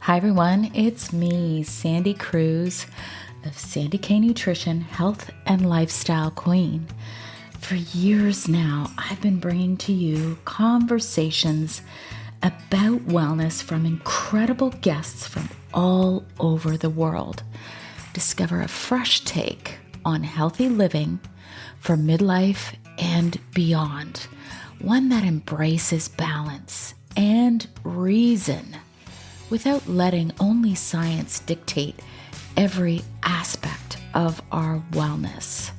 Hi everyone, it's me, Sandy Cruz of Sandy K Nutrition, Health and Lifestyle Queen. For years now, I've been bringing to you conversations about wellness from incredible guests from all over the world. Discover a fresh take on healthy living for midlife and beyond, one that embraces balance and reason, without letting only science dictate every aspect of our wellness.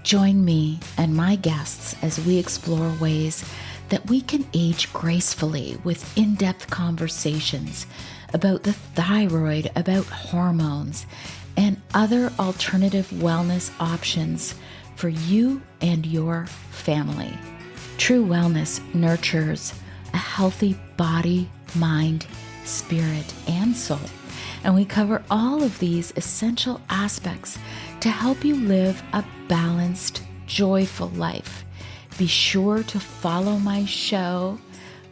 Join me and my guests as we explore ways that we can age gracefully with in-depth conversations about the thyroid, about hormones, and other alternative wellness options for you and your family. True wellness nurtures a healthy body, mind, spirit, and soul. And we cover all of these essential aspects to help you live a balanced, joyful life. Be sure to follow my show,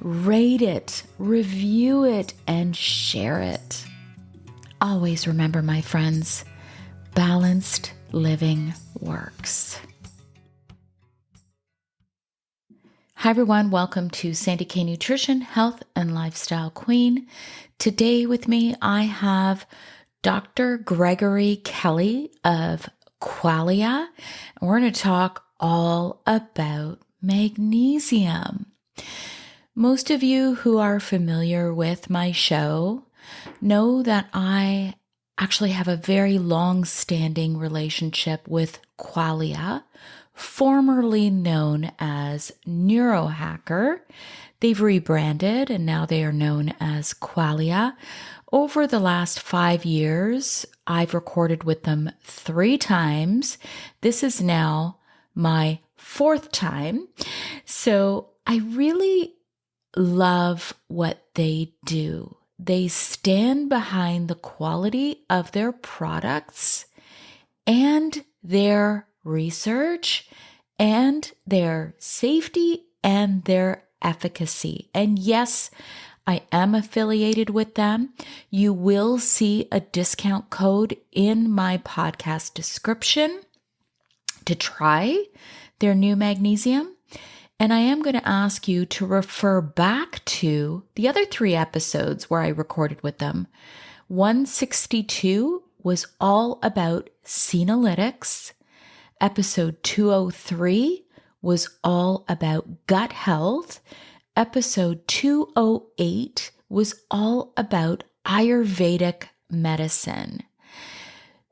rate it, review it, and share it. Always remember, my friends, balanced living works. Hi everyone, welcome to Sandy K Nutrition, Health and Lifestyle Queen. Today with me, I have Dr. Gregory Kelly of Qualia, and we're going to talk all about magnesium. Most of you who are familiar with my show know that I actually have a very long-standing relationship with Qualia, formerly known as Neurohacker. They've rebranded and now they are known as Qualia. Over the last 5 years, I've recorded with them 3 times. This is now my 4th time. So I really love what they do. They stand behind the quality of their products and their research and their safety and their efficacy. And yes, I am affiliated with them. You will see a discount code in my podcast description to try their new magnesium. And I am going to ask you to refer back to the other 3 episodes where I recorded with them. 162 was all about senolytics. Episode 203 was all about gut health. Episode 208 was all about Ayurvedic medicine.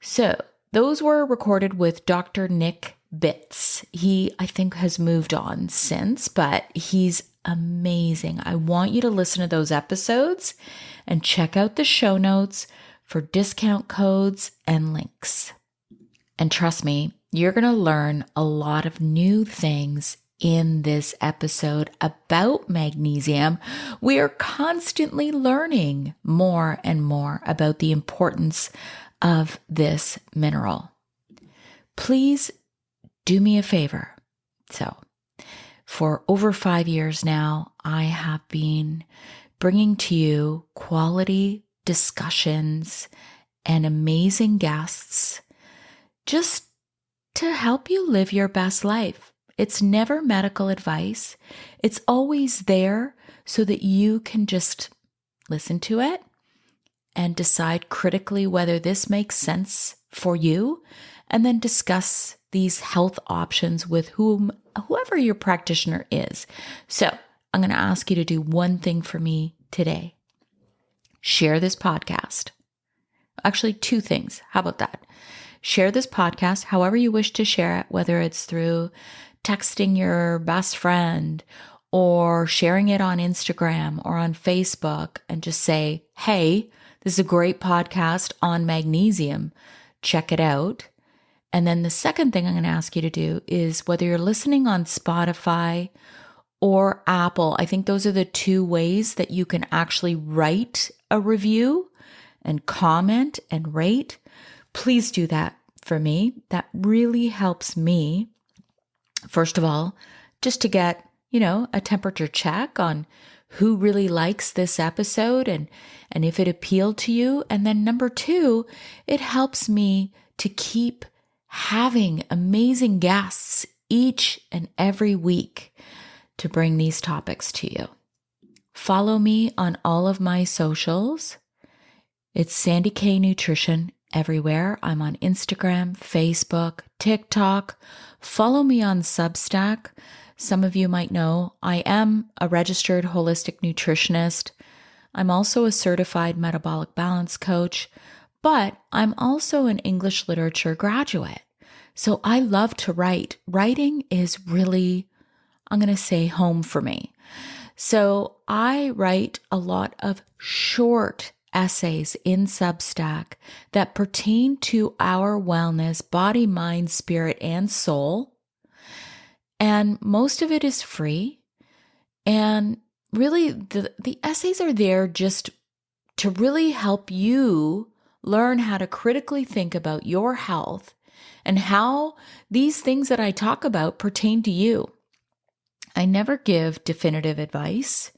So those were recorded with Dr. Nick Bitts. He, I think, has moved on since, but he's amazing. I want you to listen to those episodes and check out the show notes for discount codes and links. And trust me, you're going to learn a lot of new things in this episode about magnesium. We are constantly learning more and more about the importance of this mineral. Please do me a favor. So, for over 5 years now, I have been bringing to you quality discussions and amazing guests just to help you live your best life. It's never medical advice. It's always there so that you can just listen to it and decide critically whether this makes sense for you, and then discuss these health options with whoever your practitioner is. So I'm going to ask you to do one thing for me today. Share this podcast. Actually, 2 things. How about that? Share this podcast however you wish to share it, whether it's through texting your best friend or sharing it on Instagram or on Facebook, and just say, hey, this is a great podcast on magnesium. Check it out. And then the second thing I'm going to ask you to do is, whether you're listening on Spotify or Apple, I think those are the 2 ways that you can actually write a review and comment and rate. Please do that for me. That really helps me, first of all, just to get, a temperature check on who really likes this episode and if it appealed to you. And then number two, it helps me to keep having amazing guests each and every week to bring these topics to you. Follow me on all of my socials. It's Sandy K Nutrition everywhere. I'm on Instagram, Facebook, TikTok. Follow me on Substack. Some of you might know I am a registered holistic nutritionist. I'm also a certified metabolic balance coach, but I'm also an English literature graduate. So I love to write. Writing is really, I'm going to say, home for me. So I write a lot of short essays in Substack that pertain to our wellness, body, mind, spirit, and soul. And most of it is free. And really, the essays are there just to really help you learn how to critically think about your health and how these things that I talk about pertain to you. I never give definitive advice.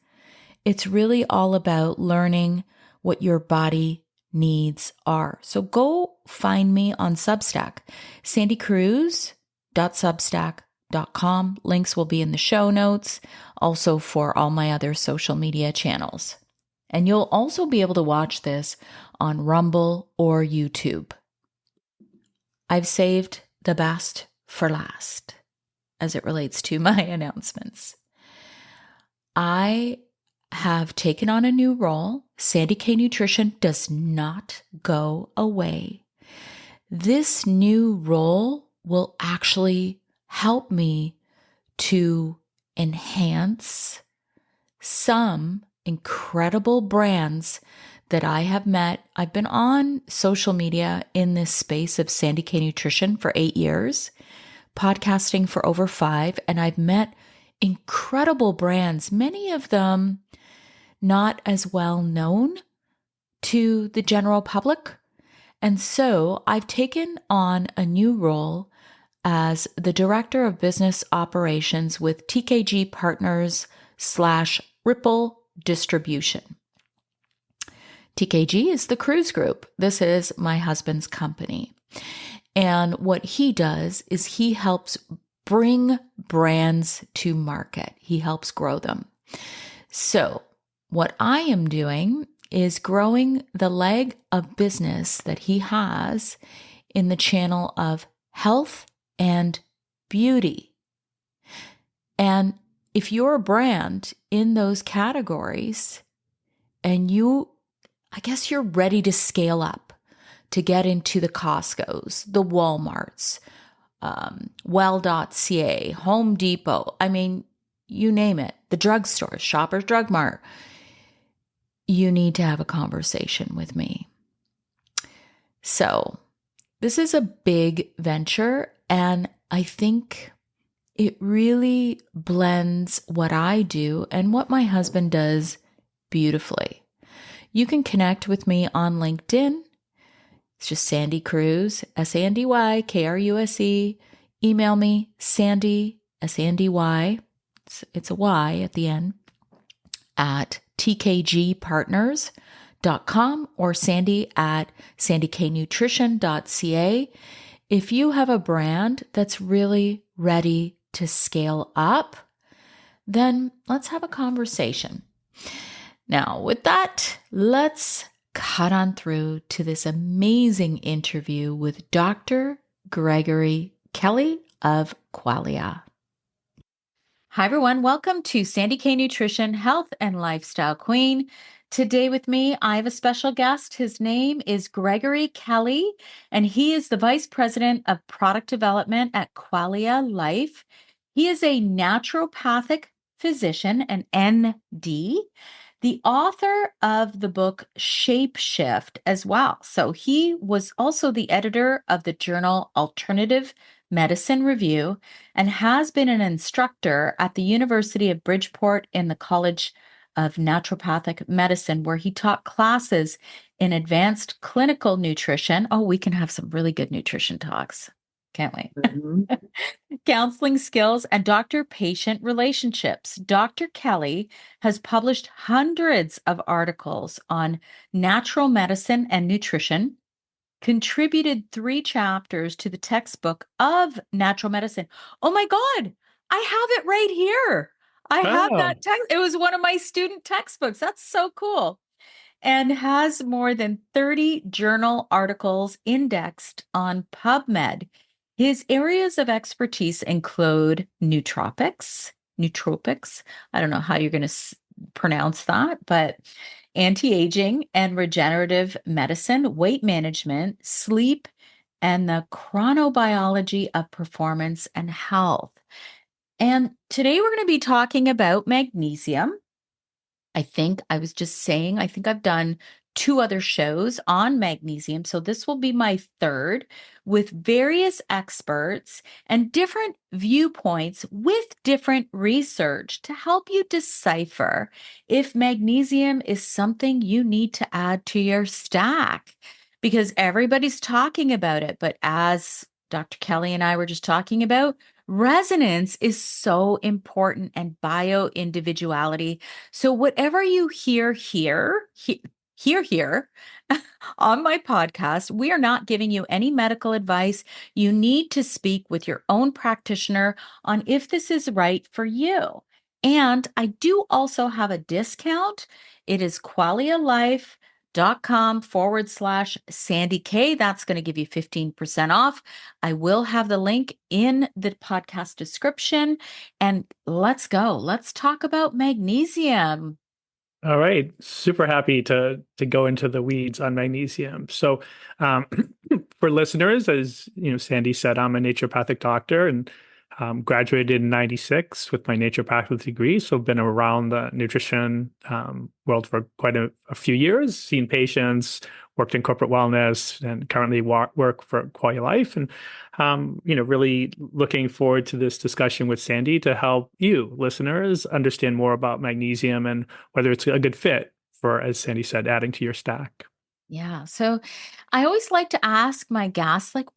It's really all about learning what your body needs are. So go find me on Substack, sandycruz.substack.com. Links will be in the show notes, also for all my other social media channels. And you'll also be able to watch this on Rumble or YouTube. I've saved the best for last as it relates to my announcements. I have taken on a new role. Sandy K Nutrition does not go away. This new role will actually help me to enhance some incredible brands that I have met. I've been on social media in this space of Sandy K Nutrition for 8 years, podcasting for over 5, and I've met incredible brands, many of them not as well known to the general public. And so I've taken on a new role as the Director of Business Operations with TKG Partners / Ripple Distribution. TKG is the cruise group. This is my husband's company. And what he does is he helps bring brands to market. He helps grow them. So what I am doing is growing the leg of business that he has in the channel of health and beauty. And if you're a brand in those categories and I guess you're ready to scale up to get into the Costco's, the Walmarts, well.ca, Home Depot, I mean, you name it, the drugstores, Shoppers Drug Mart, you need to have a conversation with me. So this is a big venture, and I think it really blends what I do and what my husband does beautifully. You can connect with me on LinkedIn. It's just Sandy Cruz, SandyKruse. Email me, Sandy, SandyY, it's a Y at the end, at tkgpartners.com or sandy@sandyknutrition.ca. If you have a brand that's really ready to scale up, then let's have a conversation. Now, with that, let's cut on through to this amazing interview with Dr. Gregory Kelly of Qualia. Hi, everyone. Welcome to Sandy K Nutrition, Health and Lifestyle Queen. Today with me, I have a special guest. His name is Gregory Kelly, and he is the Vice President of Product Development at Qualia Life. He is a naturopathic physician, an ND, the author of the book Shapeshift as well. So he was also the editor of the journal Alternative Medicine Review and has been an instructor at the University of Bridgeport in the College of Naturopathic Medicine, where he taught classes in advanced clinical nutrition. Oh, we can have some really good nutrition talks. Can't wait. Mhm. Counseling skills and doctor-patient relationships. Dr. Kelly has published hundreds of articles on natural medicine and nutrition, contributed 3 chapters to the textbook of natural medicine. Oh my God, I have it right here. I have Oh, that text. It was one of my student textbooks. That's so cool. And has more than 30 journal articles indexed on PubMed. His areas of expertise include nootropics. I don't know how you're going to pronounce that, but anti-aging and regenerative medicine, weight management, sleep, and the chronobiology of performance and health. And today we're going to be talking about magnesium. I think I was just saying, I think I've done 2 other shows on magnesium. So this will be my third with various experts and different viewpoints with different research to help you decipher if magnesium is something you need to add to your stack. Because everybody's talking about it. But as Dr. Kelly and I were just talking about, resonance is so important and bio individuality. So whatever you hear on my podcast, we are not giving you any medical advice. You need to speak with your own practitioner on if this is right for you. And I do also have a discount. It is qualialife.com/Sandy K. That's going to give you 15% off. I will have the link in the podcast description. And let's go. Let's talk about magnesium. all right. Super happy to go into the weeds on magnesium. So, um, for listeners, as you know, Sandy said, I'm a naturopathic doctor and graduated in '96 with my naturopathic degree. So, I've been around the nutrition world for quite a few years, seen patients, worked in corporate wellness, and currently work for Qualia Life. And really looking forward to this discussion with Sandy to help you, listeners, understand more about magnesium and whether it's a good fit for, as Sandy said, adding to your stack. Yeah. So I always like to ask my guests, like,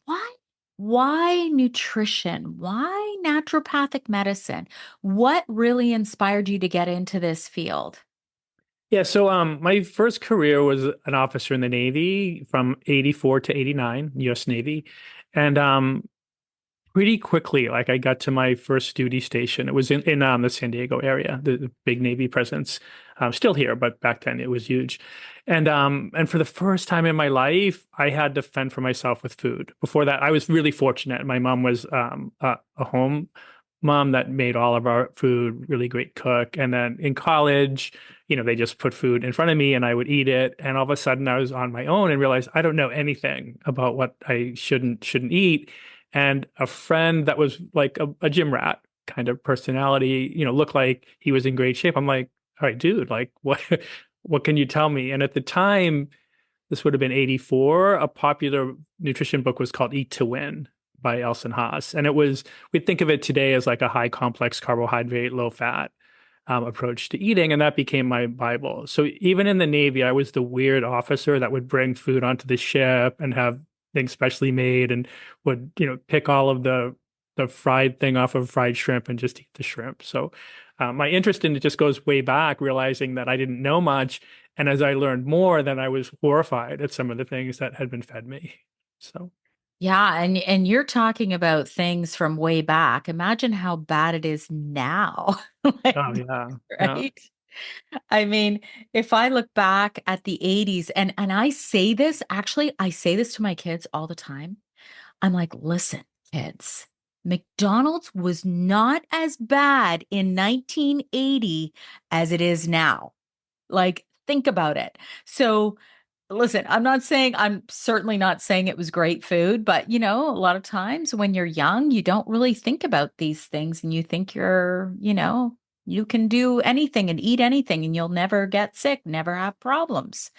why nutrition? Why naturopathic medicine? What really inspired you to get into this field? Yeah, so my first career was an officer in the Navy from '84 to '89, U.S. Navy. And pretty quickly, like I got to my first duty station. It was in the San Diego area, the big Navy presence. Still here, but back then it was huge. And for the first time in my life, I had to fend for myself with food. Before that, I was really fortunate. My mom was a home mom that made all of our food, really great cook. And then in college, they just put food in front of me and I would eat it. And all of a sudden I was on my own and realized I don't know anything about what I shouldn't eat. And a friend that was like a gym rat kind of personality, looked like he was in great shape. I'm like, all right, dude, like what what can you tell me? And at the time, this would have been '84, a popular nutrition book was called Eat to Win by Elson Haas. And we'd think of it today as like a high complex carbohydrate, low fat approach to eating. And that became my Bible. So even in the Navy, I was the weird officer that would bring food onto the ship and have things specially made and would, pick all of the fried thing off of fried shrimp and just eat the shrimp. So my interest in it just goes way back, realizing that I didn't know much. And as I learned more, then I was horrified at some of the things that had been fed me. So, Yeah, and you're talking about things from way back. Imagine how bad it is now. oh Like, yeah, yeah. right? I mean, if I look back at the 80s and I say this, actually, I say this to my kids all the time. I'm like, listen, kids, McDonald's was not as bad in 1980 as it is now. Like, think about it. So, listen, I'm certainly not saying it was great food, but a lot of times when you're young, you don't really think about these things and you think you can do anything and eat anything and you'll never get sick, never have problems.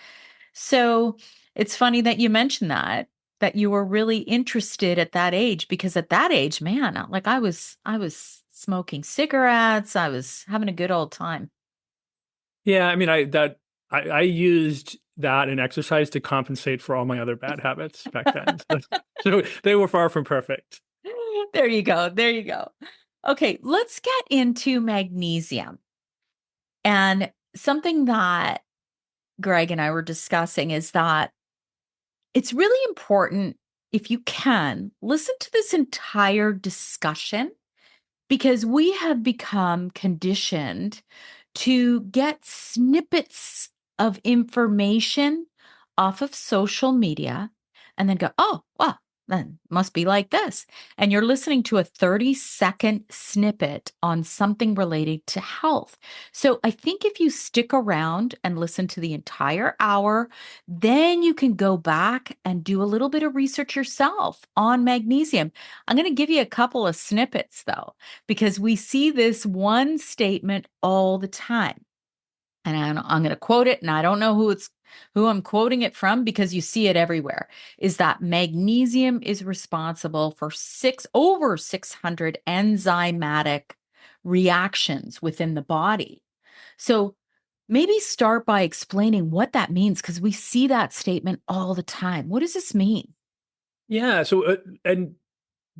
So it's funny that you mentioned that you were really interested at that age, because at that age, man, like I was smoking cigarettes, I was having a good old time. Yeah, I mean, I used that and exercise to compensate for all my other bad habits back then. So they were far from perfect. There you go. There you go. Okay, let's get into magnesium. And something that Greg and I were discussing is that it's really important, if you can, listen to this entire discussion, because we have become conditioned to get snippets of information off of social media and then go, oh, well, then must be like this. And you're listening to a 30-second snippet on something related to health. So I think if you stick around and listen to the entire hour, then you can go back and do a little bit of research yourself on magnesium. I'm going to give you a couple of snippets though, because we see this one statement all the time. And I'm going to quote it, and I don't know who I'm quoting it from, because you see it everywhere, is that magnesium is responsible for over 600 enzymatic reactions within the body. So maybe start by explaining what that means, because we see that statement all the time. What does this mean? Yeah. So, and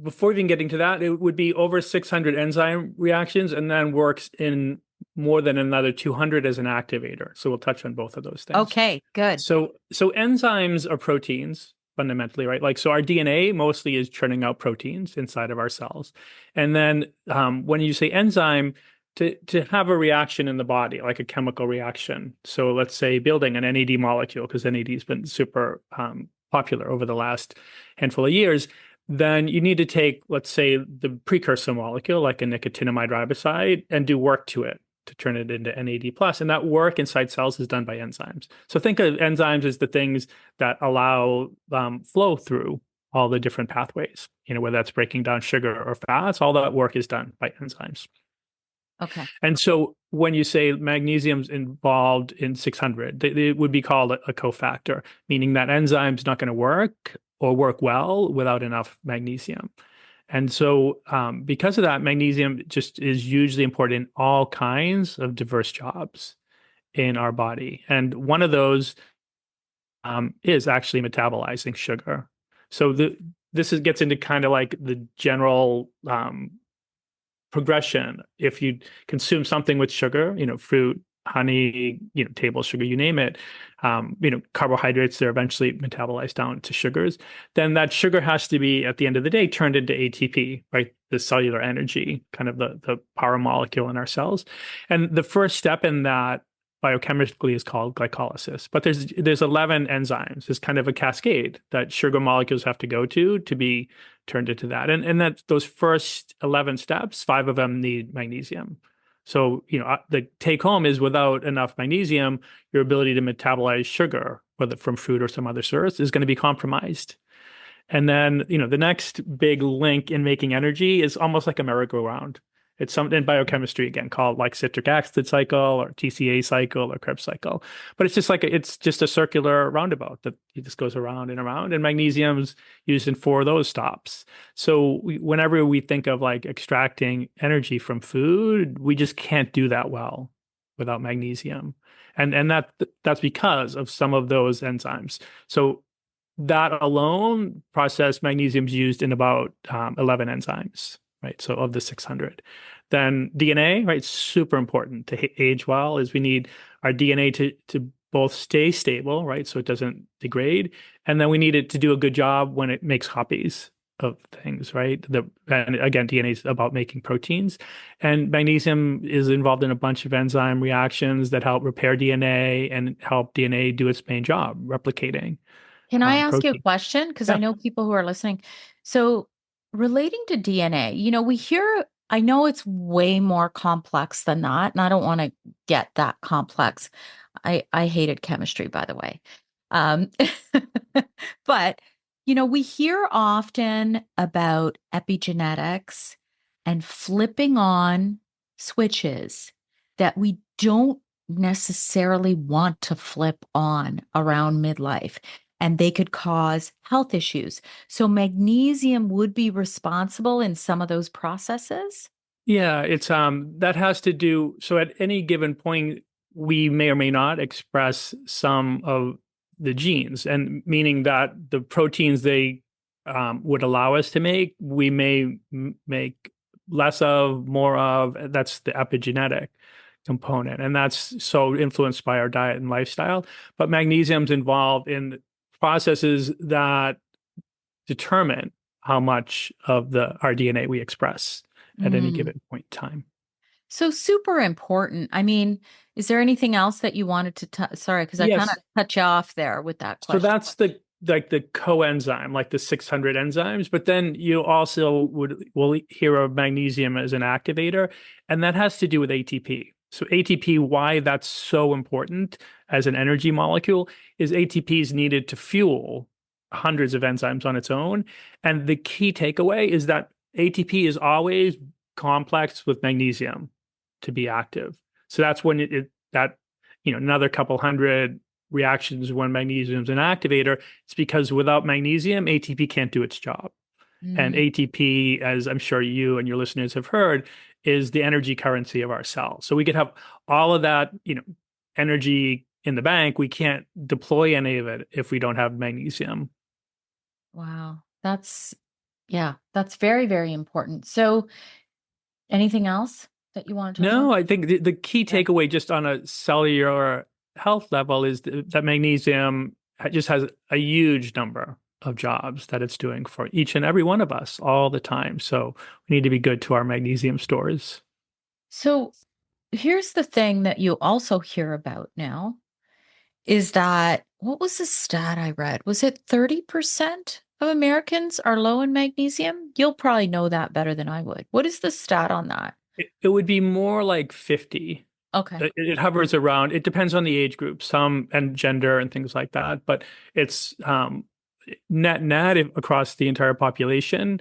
before even getting to that, it would be over 600 enzyme reactions and then works in more than another 200 as an activator. So we'll touch on both of those things. Okay, good. So enzymes are proteins fundamentally, right? Like, so our DNA mostly is churning out proteins inside of our cells. And then when you say enzyme, to have a reaction in the body, like a chemical reaction. So let's say building an NAD molecule, because NAD has been super popular over the last handful of years. Then you need to take, let's say, the precursor molecule, like a nicotinamide riboside, and do work to it to turn it into NAD plus. And that work inside cells is done by enzymes. So think of enzymes as the things that allow flow through all the different pathways, whether that's breaking down sugar or fats, all that work is done by enzymes. Okay. And so when you say magnesium's involved in 600, it would be called a cofactor, meaning that enzyme's not going to work or work well without enough magnesium. And so because of that, magnesium just is hugely important in all kinds of diverse jobs in our body. And one of those is actually metabolizing sugar. So this gets into kind of like the general progression. If you consume something with sugar, fruit, honey, table sugar, you name it, carbohydrates, they're eventually metabolized down to sugars. Then that sugar has to be, at the end of the day, turned into ATP, right? The cellular energy, kind of the power molecule in our cells. And the first step in that biochemically is called glycolysis. But there's 11 enzymes. It's kind of a cascade that sugar molecules have to go to be turned into that. And that those first 11 steps, 5 of them need magnesium. So, the take home is without enough magnesium, your ability to metabolize sugar, whether from food or some other source, is going to be compromised. And then, the next big link in making energy is almost like a merry-go-round. It's something in biochemistry, again, called like citric acid cycle or TCA cycle or Krebs cycle. But it's just a circular roundabout that it just goes around and around. And magnesium's used in 4 of those stops. So whenever we think of like extracting energy from food, we just can't do that well without magnesium. And that's because of some of those enzymes. So that alone, processed magnesium is used in about 11 enzymes. Right. So of the 600, then DNA, right, super important to age well, is we need our DNA to both stay stable, right, so it doesn't degrade, and then we need it to do a good job when it makes copies of things, right? And again, DNA is about making proteins, and magnesium is involved in a bunch of enzyme reactions that help repair DNA and help DNA do its main job, replicating Can I ask you a protein. question? Because I Yeah. know people who are listening. So, relating to DNA, we hear, I know it's way more complex than that, and I don't want to get that complex. I hated chemistry, by the way. Um, but, we hear often about epigenetics and flipping on switches that we don't necessarily want to flip on around midlife, and they could cause health issues. So magnesium would be responsible in some of those processes. Yeah, it's that has to do, so at any given point we may or may not express some of the genes, and meaning that the proteins they would allow us to make, we may make less of, more of. That's the epigenetic component. And that's so influenced by our diet and lifestyle. But magnesium's involved in processes that determine how much of our DNA we express at any Mm. given point in time. So super important. I mean, is there anything else that you wanted to sorry, because I kind of Yes. cut you off there with that So question. that's the like the coenzyme, like the 600 enzymes. But then you also will hear of magnesium as an activator, and that has to do with ATP. So ATP, why that's so important as an energy molecule, is ATP is needed to fuel hundreds of enzymes on its own. And the key takeaway is that ATP is always complex with magnesium to be active. So that's when another couple hundred reactions when magnesium is an activator. It's because without magnesium, ATP can't do its job. And Mm. ATP, as I'm sure you and your listeners have heard, is the energy currency of our cells. So we could have all of that, energy in the bank. We can't deploy any of it if we don't have magnesium. Wow. That's very, very important. So anything else that you want to touch on? No, I think the key Yeah. takeaway just on a cellular health level is that magnesium just has a huge number of jobs that it's doing for each and every one of us all the time. So we need to be good to our magnesium stores. So here's the thing that you also hear about now is that what was the stat I read? Was it 30% of Americans are low in magnesium? You'll probably know that better than I would. What is the stat on that? It would be more like 50. Okay. It hovers around. It depends on the age group, some and gender and things like that. But it's net across the entire population.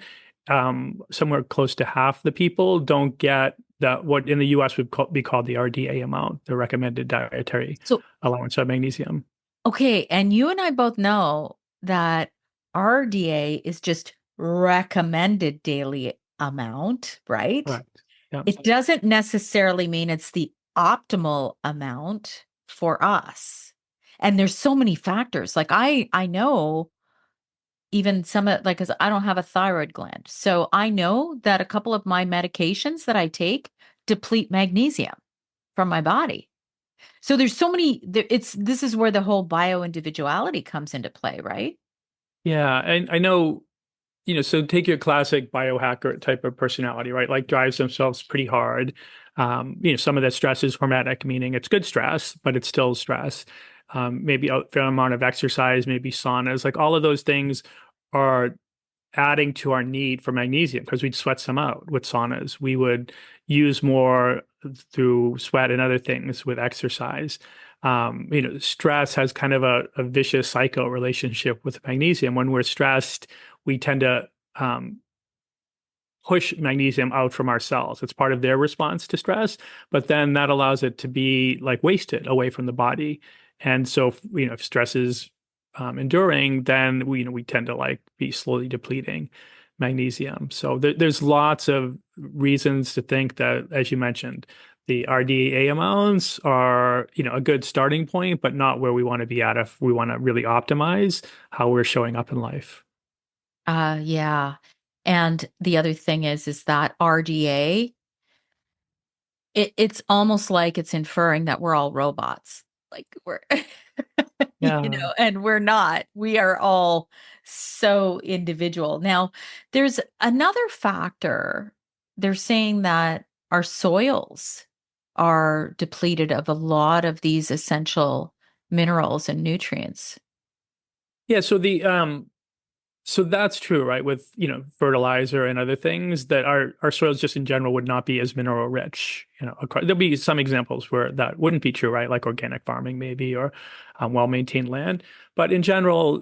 Somewhere close to half the people don't get what in the U.S. would be called the RDA amount, the recommended dietary So, allowance of magnesium. okay. And you and I both know that RDA is just recommended daily amount, right? Correct. Yeah. It doesn't necessarily mean it's the optimal amount for us. And there's so many factors. Like I know even some of like 'cause I don't have a thyroid gland. So I know that a couple of my medications that I take deplete magnesium from my body. So there's so many this is where the whole bio individuality comes into play, right? Yeah. And I know, so take your classic biohacker type of personality, right? Like drives themselves pretty hard. Some of that stress is hormetic, meaning it's good stress, but it's still stress. Maybe a fair amount of exercise, maybe saunas, like all of those things are adding to our need for magnesium because we'd sweat some out with saunas. We would use more through sweat and other things with exercise. Stress has kind of a vicious psycho relationship with magnesium. When we're stressed, we tend to push magnesium out from our cells. It's part of their response to stress, but then that allows it to be like wasted away from the body. And so, if stress is enduring, then we tend to like be slowly depleting magnesium. So there's lots of reasons to think that, as you mentioned, the RDA amounts are, a good starting point, but not where we want to be at if we want to really optimize how we're showing up in life. Yeah. And the other thing is that RDA, it's almost like it's inferring that we're all robots. Like we're, Yeah. and we're not. We are all so individual. Now, there's another factor. They're saying that our soils are depleted of a lot of these essential minerals and nutrients. Yeah, so that's true, right? With, fertilizer and other things that our soils just in general would not be as mineral rich. There'll be some examples where that wouldn't be true, right? Like organic farming maybe or well-maintained land. But in general,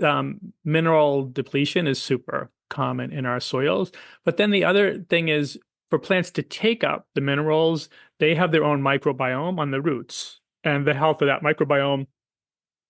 mineral depletion is super common in our soils. But then the other thing is for plants to take up the minerals, they have their own microbiome on the roots. And the health of that microbiome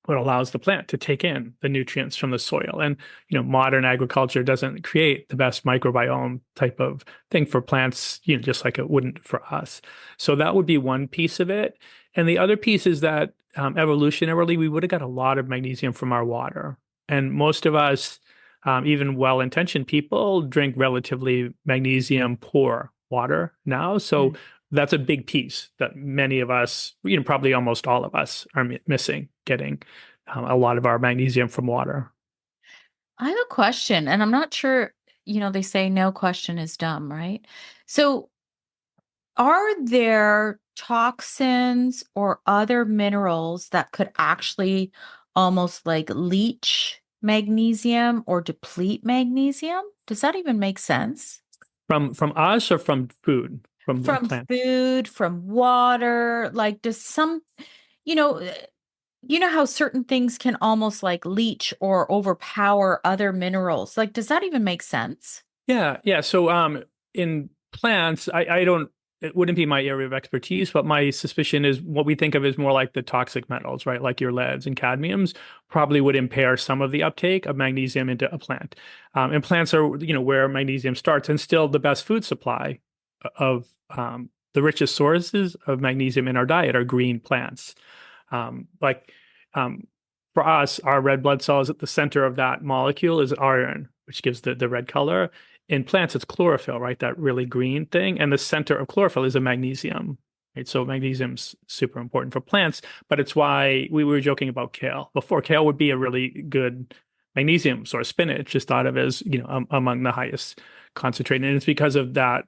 what allows the plant to take in the nutrients from the soil. And, modern agriculture doesn't create the best microbiome type of thing for plants, just like it wouldn't for us. So that would be one piece of it. And the other piece is that evolutionarily, we would have got a lot of magnesium from our water. And most of us even well-intentioned people drink relatively magnesium poor water now. So Mm. that's a big piece that many of us, probably almost all of us are missing, getting a lot of our magnesium from water. I have a question, and I'm not sure, they say no question is dumb, right? So, are there toxins or other minerals that could actually almost like leach magnesium or deplete magnesium? Does that even make sense? From us or from food, from like From plants? food, from water, like does some, you know, uh, you know how certain things can almost like leach or overpower other minerals? Like, does that even make sense? Yeah, yeah. So in plants, I don't it wouldn't be my area of expertise, but my suspicion is what we think of as more like the toxic metals, right? Like your leads and cadmiums probably would impair some of the uptake of magnesium into a plant. And plants are, where magnesium starts, and still the best food supply of the richest sources of magnesium in our diet are green plants. Like for us, our red blood cells at the center of that molecule is iron, which gives the red color. In plants, it's chlorophyll, right? That really green thing. And the center of chlorophyll is a magnesium, right? So magnesium's super important for plants, but it's why we were joking about kale. Before, kale would be a really good magnesium source. Spinach is thought of as, among the highest concentrated. And it's because of that,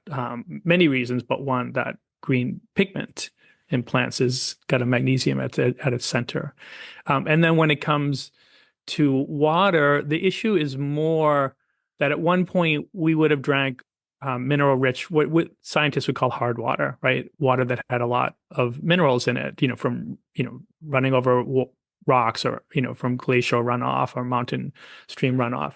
many reasons, but one, that green pigment in plants is got a magnesium at its center. And then when it comes to water, the issue is more that at one point we would have drank mineral rich, what scientists would call hard water, right? Water that had a lot of minerals in it, from, running over rocks or, from glacial runoff or mountain stream runoff.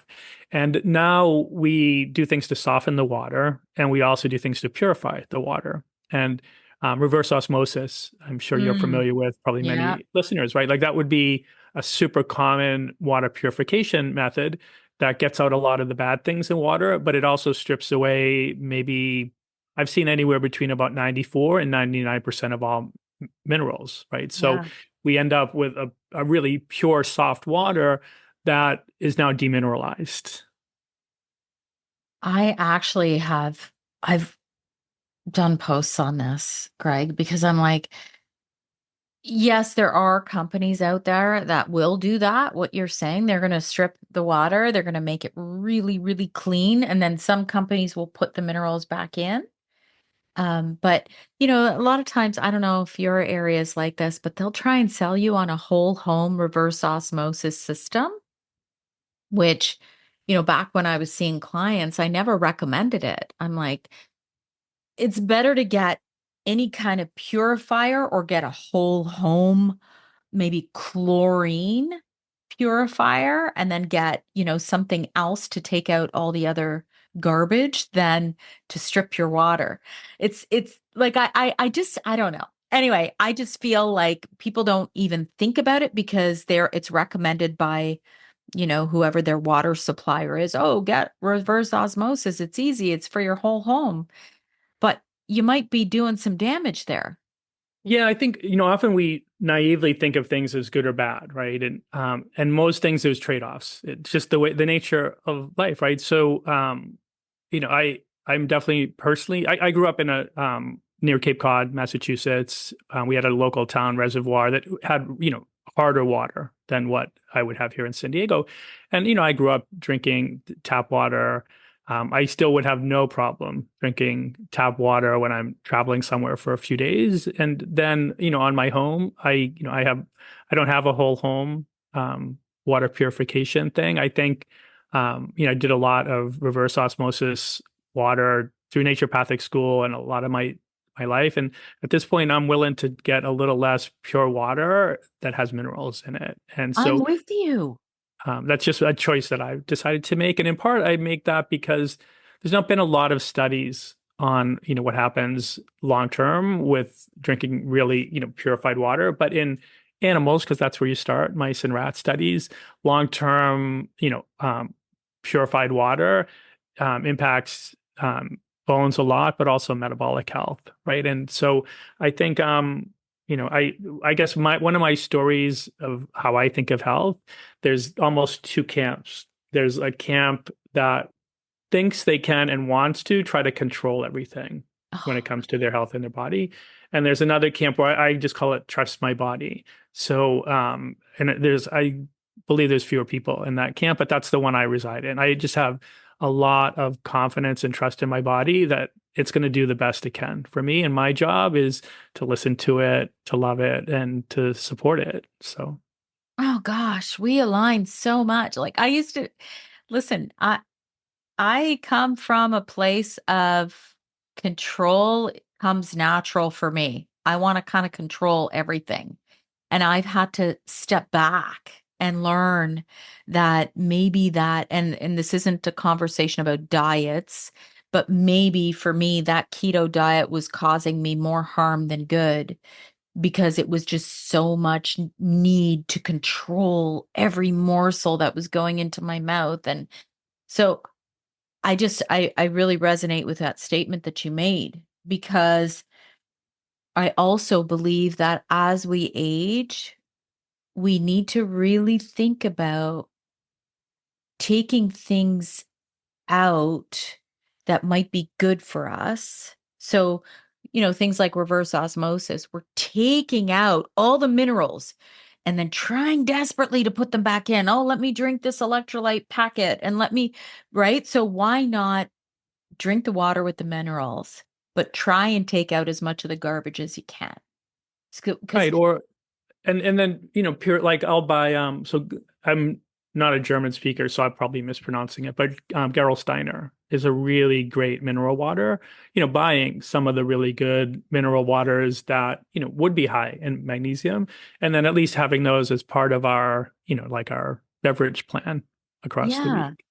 And now we do things to soften the water, and we also do things to purify the water. And reverse osmosis, I'm sure you're Mm, familiar with, probably yeah. many listeners, right? Like that would be a super common water purification method that gets out a lot of the bad things in water, but it also strips away maybe I've seen anywhere between about 94 and 99% of all minerals, right? So Yeah. we end up with a really pure soft water that is now demineralized. I actually I've done posts on this, Greg, because I'm like, yes, there are companies out there that will do that. What you're saying, they're going to strip the water, they're going to make it really, really clean, and then some companies will put the minerals back in. But a lot of times, I don't know if your area is like this, but they'll try and sell you on a whole home reverse osmosis system, which, back when I was seeing clients, I never recommended it. I'm like, it's better to get any kind of purifier or get a whole home, maybe chlorine purifier, and then get, something else to take out all the other garbage than to strip your water. It's like I don't know. Anyway, I just feel like people don't even think about it because it's recommended by, whoever their water supplier is. Oh, get reverse osmosis. It's easy. It's for your whole home. But you might be doing some damage there. Yeah, I think, often we naively think of things as good or bad, right? And most things there's trade-offs. It's just the nature of life, right? So I'm definitely personally I grew up in a near Cape Cod, Massachusetts. We had a local town reservoir that had, harder water than what I would have here in San Diego. And, I grew up drinking tap water. I still would have no problem drinking tap water when I'm traveling somewhere for a few days. And then, on my home, I don't have a whole home water purification thing. I think, I did a lot of reverse osmosis water through naturopathic school and a lot of my life. And at this point, I'm willing to get a little less pure water that has minerals in it. And I'm so with you. that's just a choice that I've decided to make. And in part, I make that because there's not been a lot of studies on, what happens long term with drinking really, purified water. But in animals, because that's where you start, mice and rat studies, long term, purified water impacts bones a lot, but also metabolic health, right? And so I think, I guess one of my stories of how I think of health, there's almost two camps there's a camp that thinks they can and wants to try to control everything when it Oh, comes to their health and their body. And there's another camp where I just call it trust my body. So, and I believe there's fewer people in that camp, but that's the one I reside in. I just have a lot of confidence and trust in my body that it's going to do the best it can for me. And my job is to listen to it, to love it, and to support it. So, oh gosh, we align so much. Like I used to listen, I come from a place of control comes natural for me. I want to kind of control everything. And I've had to step back and learn that maybe that and this isn't a conversation about diets, but maybe for me that keto diet was causing me more harm than good because it was just so much need to control every morsel that was going into my mouth. And so I really resonate with that statement that you made because I also believe that as we age, we need to really think about taking things out that might be good for us. So, things like reverse osmosis, we're taking out all the minerals and then trying desperately to put them back in. Oh, let me drink this electrolyte packet and right? So, why not drink the water with the minerals, but try and take out as much of the garbage as you can? Because, right. Or and then pure like I'll buy I'm not a German speaker, so I'm probably mispronouncing it, but Gerolsteiner is a really great mineral water. Buying some of the really good mineral waters that would be high in magnesium, and then at least having those as part of our like our beverage plan across the yeah. week.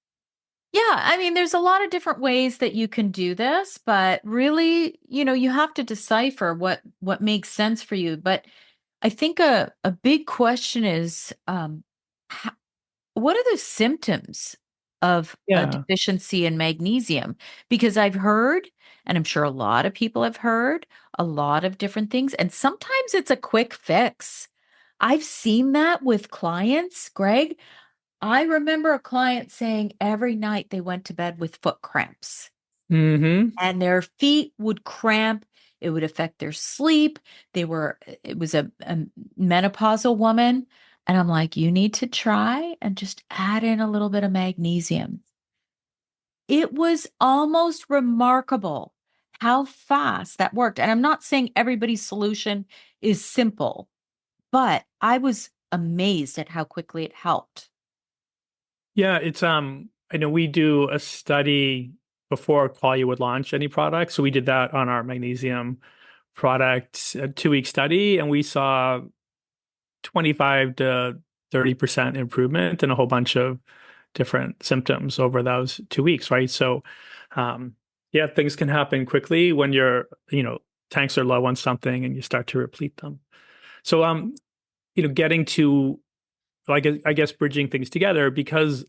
Yeah, I mean, there's a lot of different ways that you can do this, but really, you have to decipher what makes sense for you. But I think a big question is, what are the symptoms of a Yeah. deficiency in magnesium? Because I've heard, and I'm sure a lot of people have heard, a lot of different things, and sometimes it's a quick fix. I've seen that with clients, Greg. I remember a client saying every night they went to bed with foot cramps Mm-hmm. and their feet would cramp. It would affect their sleep. It was a menopausal woman. And I'm like, you need to try and just add in a little bit of magnesium. It was almost remarkable how fast that worked. And I'm not saying everybody's solution is simple, but I was amazed at how quickly it helped. Yeah, it's I know we do a study before Qualia would launch any product. So we did that on our magnesium product, a 2-week study, and we saw 25 to 30% improvement in a whole bunch of different symptoms over those 2 weeks, right? So yeah, things can happen quickly when tanks are low on something and you start to replete them. So getting to I guess bridging things together because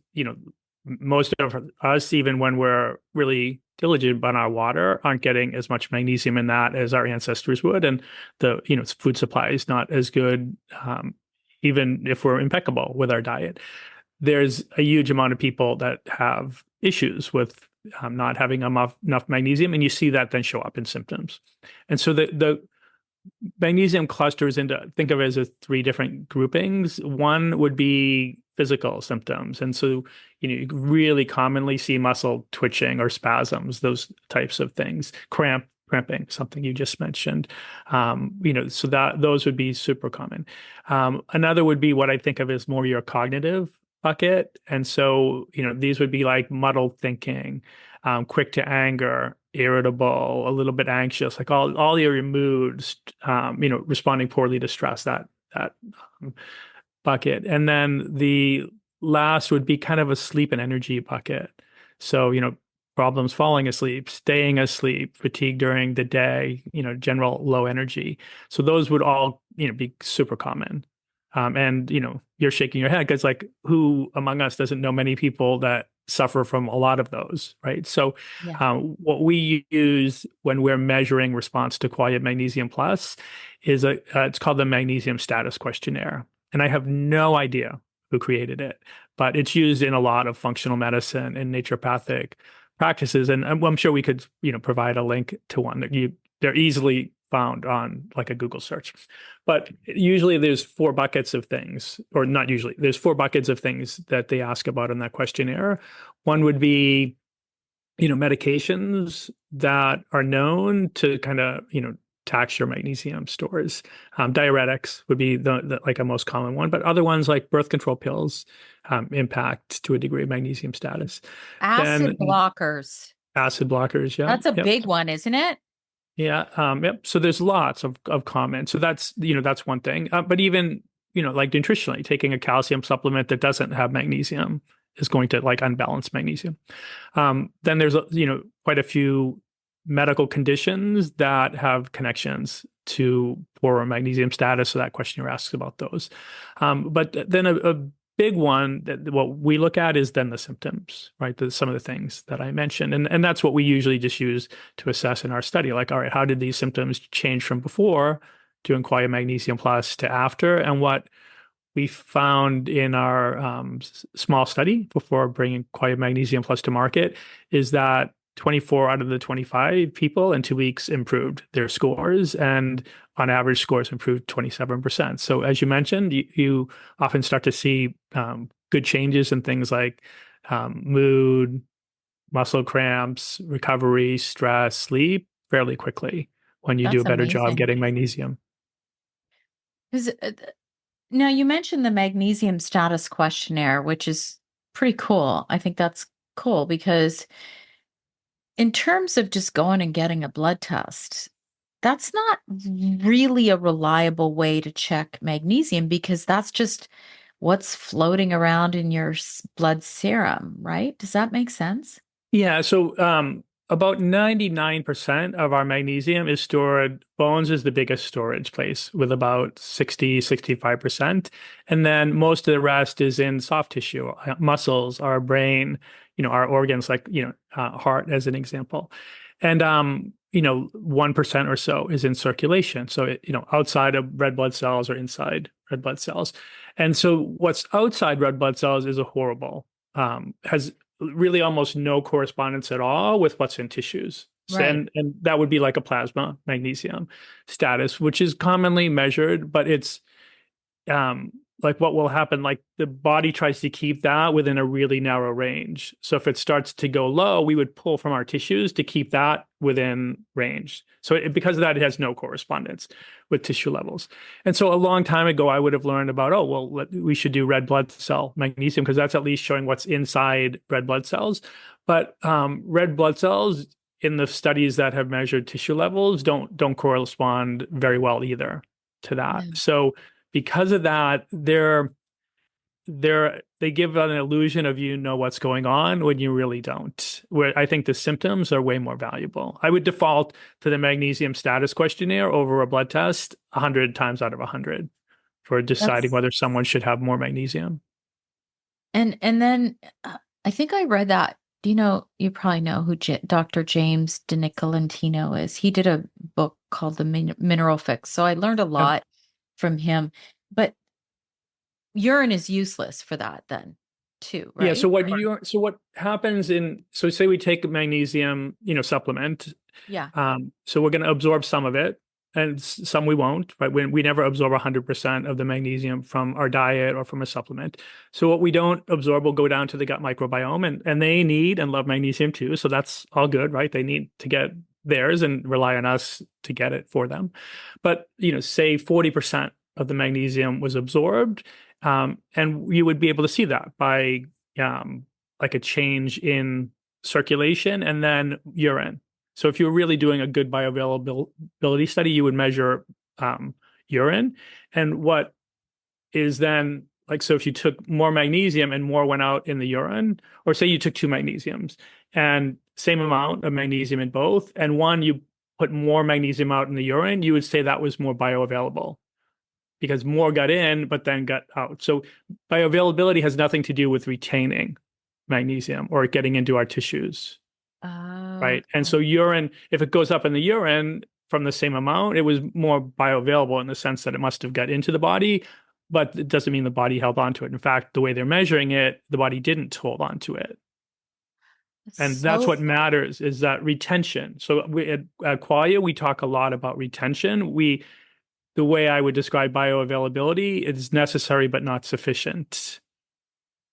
most of us, even when we're really diligent on our water, aren't getting as much magnesium in that as our ancestors would, and the food supply is not as good, even if we're impeccable with our diet. There's a huge amount of people that have issues with not having enough magnesium, and you see that then show up in symptoms. And so the magnesium clusters into think of it as 3 different groupings. One would be physical symptoms, and so you really commonly see muscle twitching or spasms, those types of things, cramping, something you just mentioned. So that those would be super common. Another would be what I think of as more your cognitive bucket, and so these would be like muddled thinking, quick to anger, irritable, a little bit anxious, like all your moods, responding poorly to stress, that um, bucket. And then the last would be kind of a sleep and energy bucket. So, problems falling asleep, staying asleep, fatigue during the day, general low energy. So those would all, be super common. And you're shaking your head because like who among us doesn't know many people that suffer from a lot of those, right? So Yeah. what we use when we're measuring response to Qualia Magnesium Plus is it's called the Magnesium Status Questionnaire. And I have no idea who created it, but it's used in a lot of functional medicine and naturopathic practices. And I'm sure we could, provide a link to one that they're easily found on like a Google search. But usually there's four buckets of things, or not usually, there's four buckets of things that they ask about in that questionnaire. One would be, medications that are known to kind of, tax your magnesium stores. Diuretics would be the like a most common one, but other ones like birth control pills impact to a degree magnesium status. Acid Then blockers. acid blockers, yeah. That's a Yep. big one, isn't it? Yeah. Yep. So there's lots of comments. So that's one thing. But even, like nutritionally, taking a calcium supplement that doesn't have magnesium is going to like unbalance magnesium. Then there's, quite a few medical conditions that have connections to poorer magnesium status. So that questionnaire asks about those. But then a big one that what we look at is then the symptoms, right? Some of the things that I mentioned. And that's what we usually just use to assess in our study. Like, all right, how did these symptoms change from before doing Qualia Magnesium Plus to after? And what we found in our small study before bringing Qualia Magnesium Plus to market is that 24 out of the 25 people in 2 weeks improved their scores, and on average scores improved 27%. So as you mentioned, you often start to see good changes in things like mood, muscle cramps, recovery, stress, sleep fairly quickly when you do That's a better job amazing. getting magnesium. 'Cause, now you mentioned the magnesium status questionnaire, which is pretty cool. I think that's cool because in terms of just going and getting a blood test, that's not really a reliable way to check magnesium because that's just what's floating around in your blood serum, right? Does that make sense? Yeah, so about 99% of our magnesium is stored. Bones is the biggest storage place with about 65%. And then most of the rest is in soft tissue, muscles, our brain, our organs like, heart as an example. And, 1% or so is in circulation. So, outside of red blood cells or inside red blood cells. And so what's outside red blood cells is a horrible, has really almost no correspondence at all with what's in tissues. So, Right. and that would be like a plasma magnesium status, which is commonly measured, but it's like what will happen, like the body tries to keep that within a really narrow range. So if it starts to go low, we would pull from our tissues to keep that within range. So because of that, it has no correspondence with tissue levels. And so a long time ago, I would have learned about, oh, well, we should do red blood cell magnesium because that's at least showing what's inside red blood cells. But red blood cells in the studies that have measured tissue levels don't correspond very well either to that. No. So because of that, they give an illusion of what's going on when you really don't. Where I think the symptoms are way more valuable. I would default to the magnesium status questionnaire over a blood test 100 times out of 100 for deciding That's whether someone should have more magnesium. and then I think I read that. Do you probably know who Dr. James DiNicolantino is. He did a book called The Mineral Fix. So I learned a Yeah. lot from him. But urine is useless for that then too, right? Yeah. So what happens so say we take a magnesium, supplement. Yeah. So we're going to absorb some of it and some we won't, right? We never absorb 100% of the magnesium from our diet or from a supplement. So what we don't absorb will go down to the gut microbiome and they need and love magnesium too. So that's all good, right? They need to get theirs and rely on us to get it for them. But, say 40% of the magnesium was absorbed. And you would be able to see that by like a change in circulation and then urine. So if you're really doing a good bioavailability study, you would measure urine. And what is then like, so if you took more magnesium and more went out in the urine, or say you took two magnesiums and same amount of magnesium in both, and one you put more magnesium out in the urine, you would say that was more bioavailable because more got in, but then got out. So bioavailability has nothing to do with retaining magnesium or getting into our tissues. Oh, Right. And so urine, if it goes up in the urine from the same amount, it was more bioavailable in the sense that it must have got into the body, but it doesn't mean the body held on to it. In fact, the way they're measuring it, the body didn't hold on to it. And that's So what matters, is that retention. So at Qualia, we talk a lot about retention. The way I would describe bioavailability is necessary but not sufficient,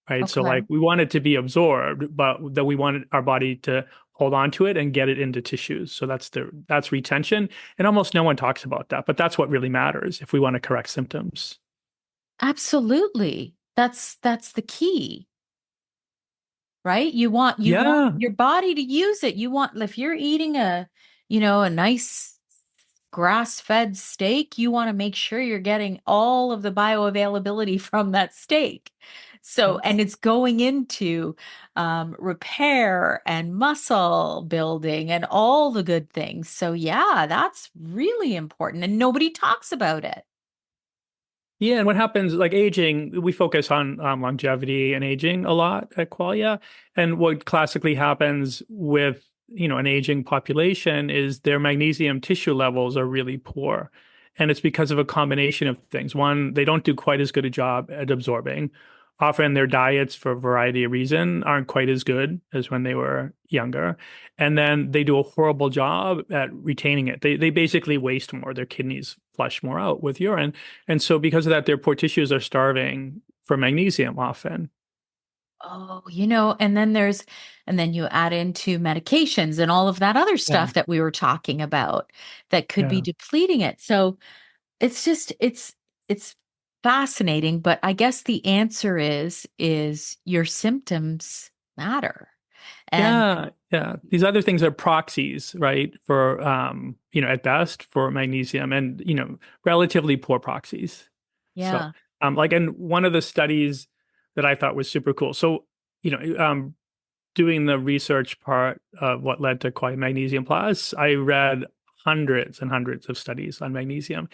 right? So okay. like we want it to be absorbed, but that we want our body to hold on to it and get it into tissues. So that's retention. And almost no one talks about that, but that's what really matters if we want to correct symptoms. Absolutely. That's the key, right? You want Yeah. your body to use it. You want, if you're eating a nice grass-fed steak, you want to make sure you're getting all of the bioavailability from that steak. So, Yes. and it's going into repair and muscle building and all the good things. So, yeah, that's really important. And nobody talks about it. Yeah, and what happens, like aging, we focus on longevity and aging a lot at Qualia. And what classically happens with, an aging population is their magnesium tissue levels are really poor. And it's because of a combination of things. One, they don't do quite as good a job at absorbing. Often their diets, for a variety of reasons, aren't quite as good as when they were younger. And then they do a horrible job at retaining it. They basically waste more. Their kidneys flush more out with urine. And so because of that, their poor tissues are starving for magnesium often. Oh, and then you add into medications and all of that other Yeah. stuff that we were talking about that could be Yeah. depleting it. So it's fascinating, but I guess the answer is your symptoms matter. And Yeah. Yeah. These other things are proxies, right? For, at best for magnesium and, relatively poor proxies. So, yeah, and one of the studies that I thought was super cool. So, doing the research part of what led to Qualia Magnesium Plus, I read hundreds and hundreds of studies on magnesium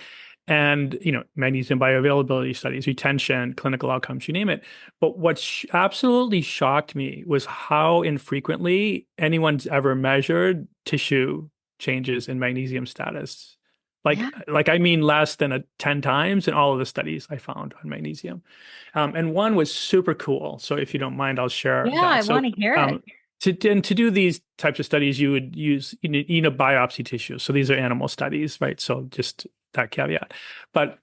and, magnesium bioavailability studies, retention, clinical outcomes, you name it. But what absolutely shocked me was how infrequently anyone's ever measured tissue changes in magnesium status. yeah, Like I mean, less than 10 times in all of the studies I found on magnesium. And one was super cool. So if you don't mind, I'll share yeah. I that. So want to hear it. um, to do these types of studies, you would use biopsy tissue. So these are animal studies, right? So just that caveat. But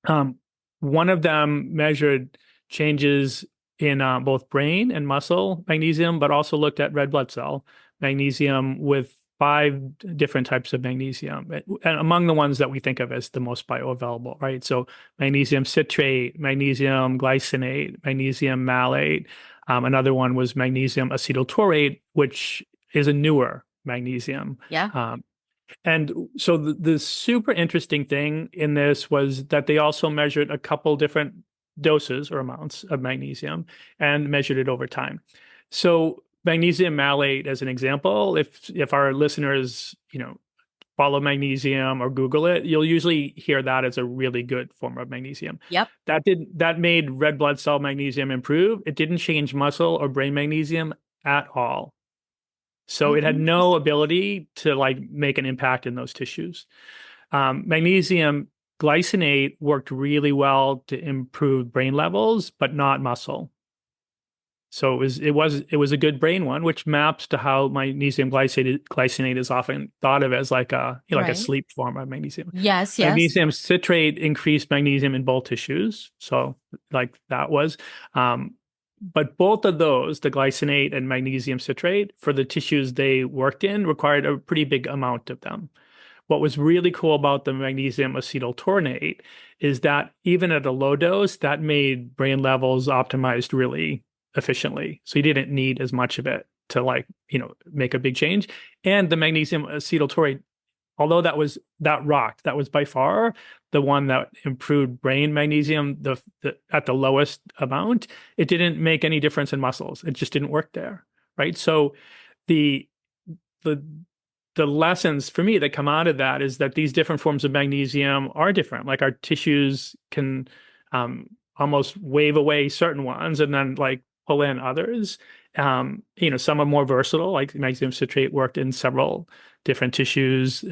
um, one of them measured changes in both brain and muscle magnesium, but also looked at red blood cell magnesium with 5 different types of magnesium, and among the ones that we think of as the most bioavailable, right? So magnesium citrate, magnesium glycinate, magnesium malate. Another one was magnesium acetyltaurate, which is a newer magnesium. Yeah. And so the super interesting thing in this was that they also measured a couple different doses or amounts of magnesium and measured it over time. So magnesium malate, as an example, if our listeners, follow magnesium or Google it, you'll usually hear that as a really good form of magnesium. Yep. That made red blood cell magnesium improve. It didn't change muscle or brain magnesium at all. So Oh, it had no interesting. ability to make an impact in those tissues. Magnesium glycinate worked really well to improve brain levels, but not muscle. So it was a good brain one, which maps to how magnesium glycinate is often thought of as like a Right. sleep form of magnesium. Yes, yes. Magnesium citrate increased magnesium in both tissues, so like that was. But both of those, the glycinate and magnesium citrate, for the tissues they worked in, required a pretty big amount of them. What was really cool about the magnesium acetyltaurate is that even at a low dose, that made brain levels optimized really efficiently. So you didn't need as much of it to make a big change. And the magnesium acetyltaurate, although that rocked, that was by far the one that improved brain magnesium at the lowest amount. It didn't make any difference in muscles. It just didn't work there, right? So the the the lessons for me that come out of that is that these different forms of magnesium are different. Like our tissues can almost wave away certain ones and then pull in others. Some are more versatile, like magnesium citrate worked in several different tissues.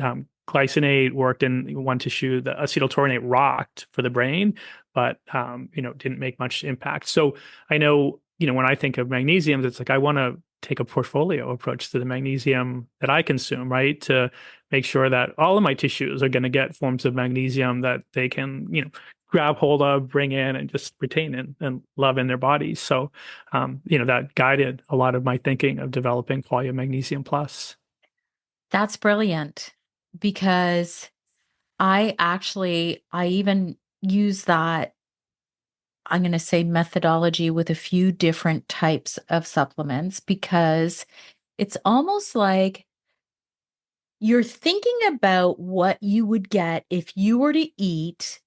glycinate worked in one tissue, the acetyltaurinate rocked for the brain, but didn't make much impact. So I know, when I think of magnesium, it's like I want to take a portfolio approach to the magnesium that I consume, right? To make sure that all of my tissues are going to get forms of magnesium that they can, grab hold of, bring in, and just retain and love in their bodies. So, that guided a lot of my thinking of developing Qualia Magnesium Plus. That's brilliant, because I even use that, I'm going to say, methodology with a few different types of supplements, because it's almost like you're thinking about what you would get if you were to eat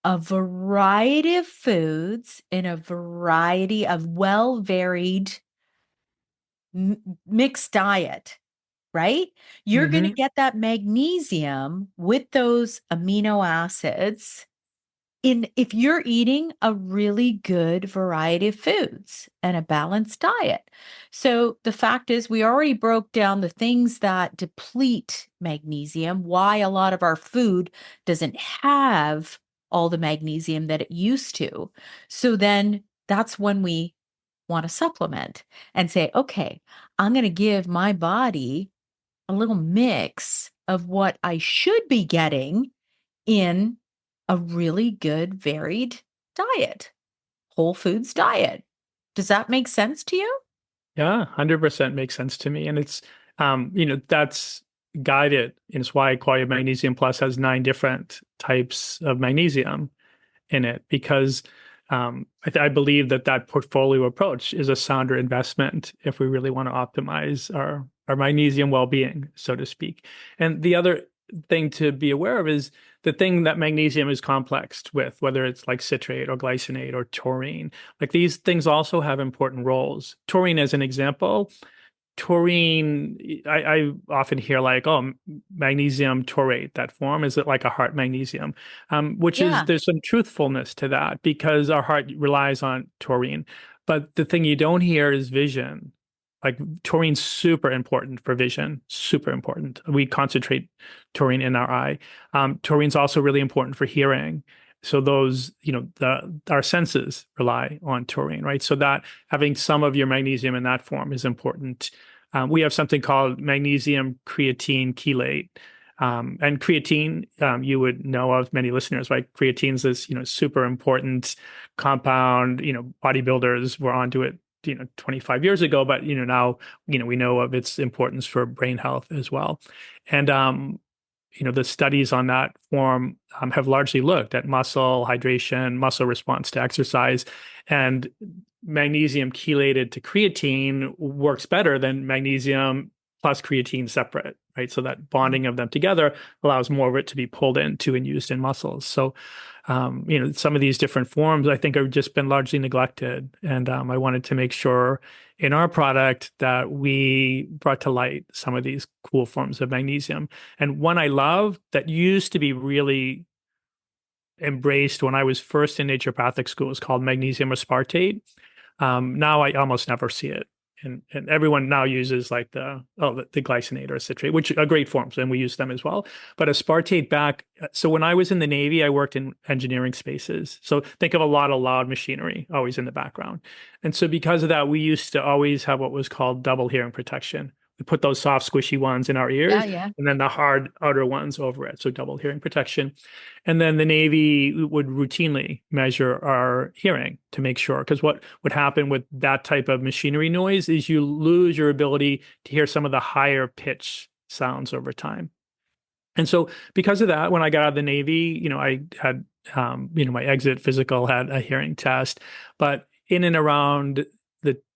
a variety of foods in a variety of well-varied mixed diet, right? You're going to get that magnesium with those amino acids if you're eating a really good variety of foods and a balanced diet. So the fact is, we already broke down the things that deplete magnesium, why a lot of our food doesn't have all the magnesium that it used to. So then that's when we want to supplement and say, okay, I'm going to give my body a little mix of what I should be getting in a really good, varied diet, whole foods diet. Does that make sense to you? Yeah, 100% makes sense to me. And it's, that's guided. And it's why Qualia Magnesium Plus has 9 different types of magnesium in it, because I believe that portfolio approach is a sounder investment if we really want to optimize our magnesium well-being, so to speak. And the other thing to be aware of is the thing that magnesium is complexed with, whether it's like citrate or glycinate or taurine. Like these things also have important roles. Taurine, as an example, taurine, I often hear like, oh, magnesium taurate, that form, is it like a heart magnesium? Which is, Yeah. there's some truthfulness to that because our heart relies on taurine. But the thing you don't hear is vision. Like taurine's super important for vision, super important. We concentrate taurine in our eye. Taurine's also really important for hearing. So those, our senses rely on taurine, right? So that having some of your magnesium in that form is important. We have something called magnesium creatine chelate. And creatine, you would know of, many listeners, right? Creatine's this, super important compound. Bodybuilders were onto it, 25 years ago, but, now, we know of its importance for brain health as well. And, the studies on that form have largely looked at muscle hydration, muscle response to exercise, and magnesium chelated to creatine works better than magnesium plus creatine separate, right? So that bonding of them together allows more of it to be pulled into and used in muscles. So, some of these different forms I think have just been largely neglected. And I wanted to make sure in our product that we brought to light some of these cool forms of magnesium. And one I love that used to be really embraced when I was first in naturopathic school is called magnesium aspartate. Now I almost never see it. And everyone now uses like the glycinate or citrate, which are great forms, and we use them as well. But aspartate so when I was in the Navy, I worked in engineering spaces. So think of a lot of loud machinery always in the background. And so because of that, we used to always have what was called double hearing protection. We put those soft, squishy ones in our ears, Yeah. and then the hard outer ones over it. So double hearing protection. And then the Navy would routinely measure our hearing to make sure, because what would happen with that type of machinery noise is you lose your ability to hear some of the higher pitch sounds over time. And so because of that, when I got out of the Navy, I had, my exit physical had a hearing test, but in and around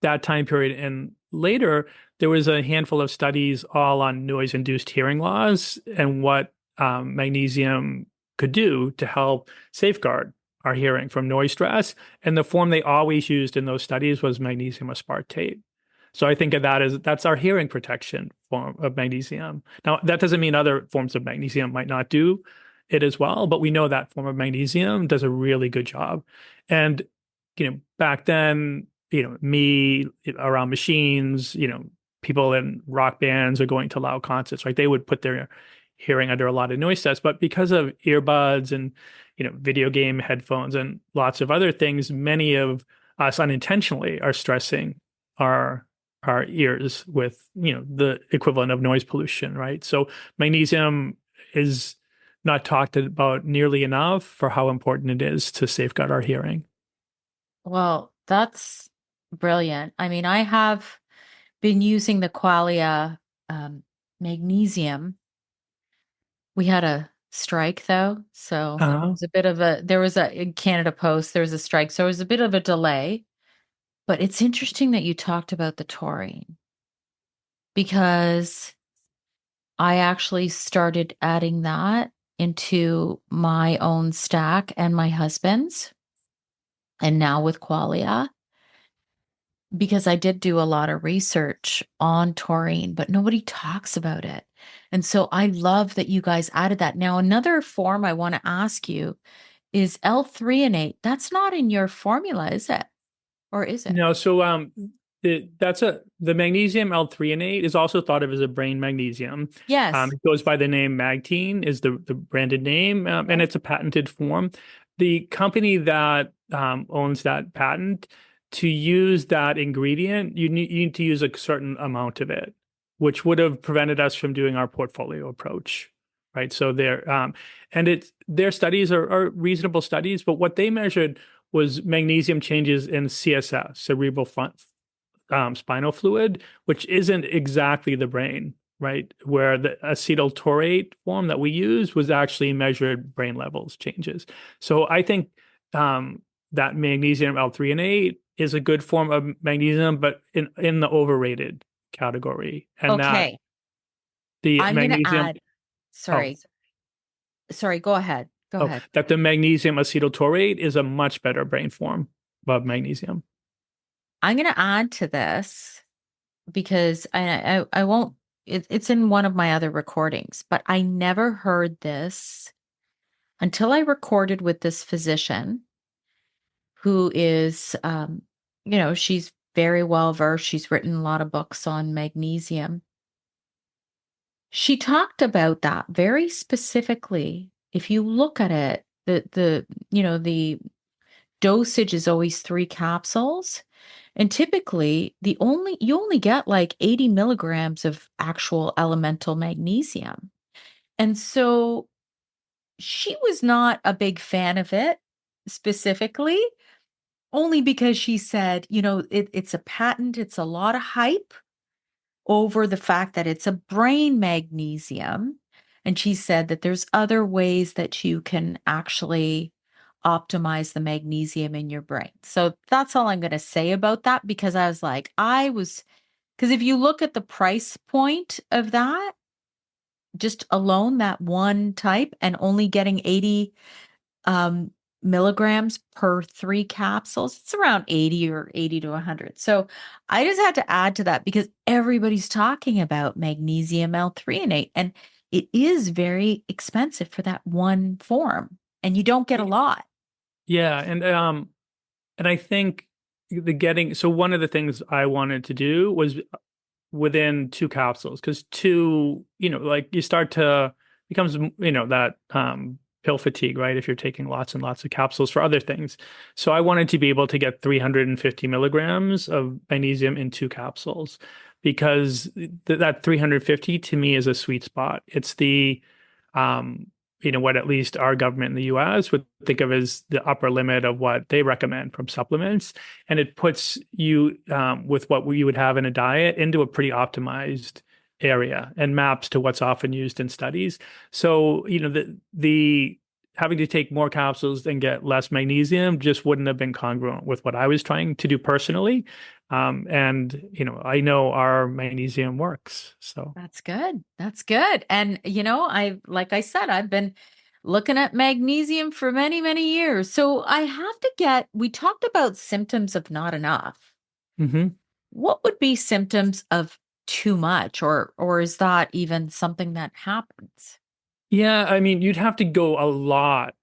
that time period and later, there was a handful of studies all on noise-induced hearing loss and what magnesium could do to help safeguard our hearing from noise stress. And the form they always used in those studies was magnesium aspartate. So I think of that as that's our hearing protection form of magnesium. Now, that doesn't mean other forms of magnesium might not do it as well, but we know that form of magnesium does a really good job. And, back then, me around machines, people in rock bands are going to loud concerts, right? They would put their hearing under a lot of noise tests, but because of earbuds and video game headphones and lots of other things, many of us unintentionally are stressing our ears with the equivalent of noise pollution, right? So magnesium is not talked about nearly enough for how important it is to safeguard our hearing. Well, that's brilliant. I mean, I have been using the Qualia magnesium. We had a strike though, so it Uh, was a bit of a there was a in Canada Post, there was a strike, so it was a bit of a delay. But it's interesting that you talked about the taurine because I actually started adding that into my own stack and my husband's, and now with Qualia, because I did do a lot of research on taurine, but nobody talks about it. And so I love that you guys added that. Now, another form I want to ask you is L-threonate. That's not in your formula, is it? Or is it? no, so the magnesium L-threonate is also thought of as a brain magnesium. Yes. It goes by the name Magtine is the branded name, and it's a patented form. The company that owns that patent, to use that ingredient, you need to use a certain amount of it, which would have prevented us from doing our portfolio approach, right? So their studies are reasonable studies, but what they measured was magnesium changes in CSF, cerebral spinal fluid, which isn't exactly the brain, right? Where the acetyltaurate form that we use was actually measured brain levels changes. So I think that magnesium L-threonate is a good form of magnesium, but in the overrated category, and that Okay. the I'm going to magnesium. add, Oh, sorry. Sorry, go ahead. Go oh, ahead. that the magnesium acetyltaurate is a much better brain form of magnesium. I'm going to add to this because I won't, it's in one of my other recordings, but I never heard this until I recorded with this physician who is, she's very well versed. She's written a lot of books on magnesium. She talked about that very specifically. If you look at it, the dosage is always 3 capsules. And typically you only get like 80 milligrams of actual elemental magnesium. And so she was not a big fan of it specifically, only because she said, it's a patent, it's a lot of hype over the fact that it's a brain magnesium. And she said that there's other ways that you can actually optimize the magnesium in your brain. So that's all I'm going to say about that because because if you look at the price point of that, just alone, that one type and only getting 80 um, milligrams per 3 capsules, it's around 80 or 80 to 100. So I just had to add to that because everybody's talking about magnesium L-threonate and it is very expensive for that one form and you don't get a lot. Yeah, and I think so one of the things I wanted to do was within 2 capsules, because two, like you start to becomes, that pill fatigue, right? If you're taking lots and lots of capsules for other things. So I wanted to be able to get 350 milligrams of magnesium in 2 capsules because that 350 to me is a sweet spot. It's the um, what at least our government in the US would think of as the upper limit of what they recommend from supplements. And it puts you with what you would have in a diet into a pretty optimized area and maps to what's often used in studies. So, the having to take more capsules and get less magnesium just wouldn't have been congruent with what I was trying to do personally. And, I know our magnesium works. So. That's good. That's good. And like I said, I've been looking at magnesium for many, many years. So we talked about symptoms of not enough. Mhm. What would be symptoms of too much or is that even something that happens? Yeah, I mean, you'd have to go a lot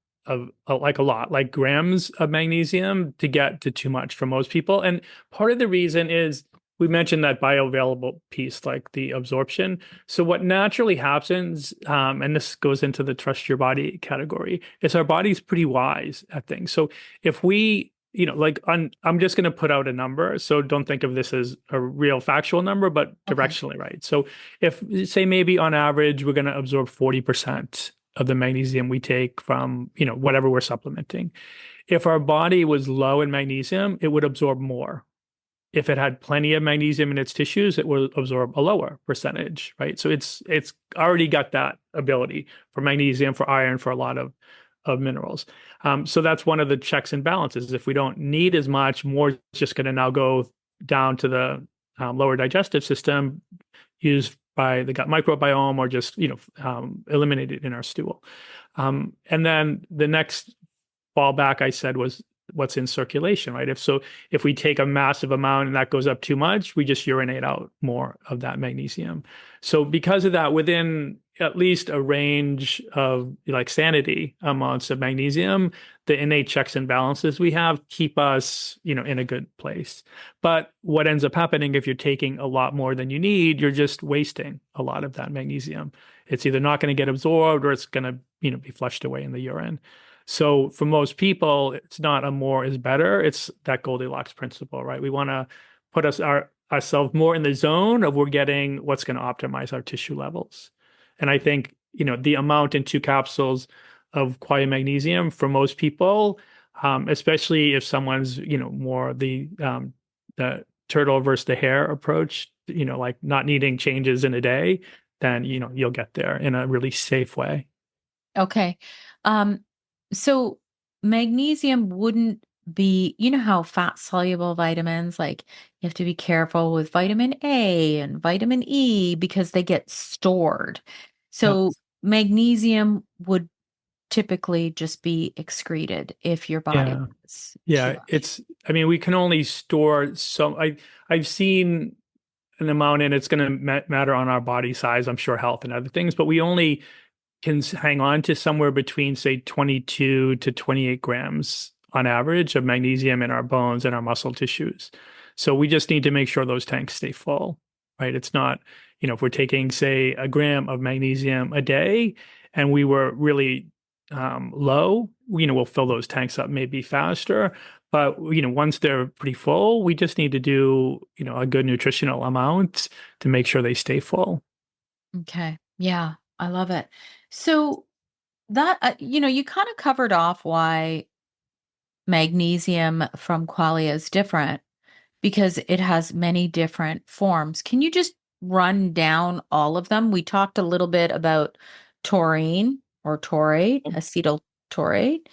like grams of magnesium to get to too much for most people. And part of the reason is we mentioned that bioavailable piece, like the absorption. So what naturally happens, and this goes into the trust your body category, is our body's pretty wise at things. So if we, like I'm just going to put out a number. So don't think of this as a real factual number, but Okay. directionally right. So if say maybe on average, we're going to absorb 40% of the magnesium we take from, whatever we're supplementing. If our body was low in magnesium, it would absorb more. If it had plenty of magnesium in its tissues, it will absorb a lower percentage, right? So it's already got that ability for magnesium, for iron, for a lot of minerals. So that's one of the checks and balances. If we don't need as much, more is just going to now go down to the lower digestive system, used by the gut microbiome, or just eliminated in our stool. And then the next fallback I said was what's in circulation, right? If we take a massive amount and that goes up too much, we just urinate out more of that magnesium. So because of that, within at least a range of like sanity amounts of magnesium, the innate checks and balances we have keep us, in a good place. But what ends up happening if you're taking a lot more than you need, you're just wasting a lot of that magnesium. It's either not going to get absorbed or it's going to, be flushed away in the urine. So for most people, it's not a more is better. It's that Goldilocks principle, right? We want to put ourselves more in the zone of we're getting what's going to optimize our tissue levels. And I think, the amount in 2 capsules of Qualia Magnesium for most people, especially if someone's, more the turtle versus the hare approach, like not needing changes in a day, then, you'll get there in a really safe way. Okay. So magnesium wouldn't be, how fat soluble vitamins, like you have to be careful with vitamin A and vitamin E because they get stored. Yep. So magnesium would typically just be excreted if your body Yeah. was too Yeah. much. We can only store I've seen an amount, and it's going to matter on our body size, I'm sure, health and other things, but we only can hang on to somewhere between, say, 22 to 28 grams on average of magnesium in our bones and our muscle tissues. So we just need to make sure those tanks stay full, right? It's not, if we're taking, say, a gram of magnesium a day and we were really low, we'll fill those tanks up maybe faster. But, once they're pretty full, we just need to do, a good nutritional amount to make sure they stay full. Okay. Yeah, I love it. So that, you kind of covered off why magnesium from Qualia is different because it has many different forms. Can you just run down all of them? We talked a little bit about taurine or taurate, acetyl taurate.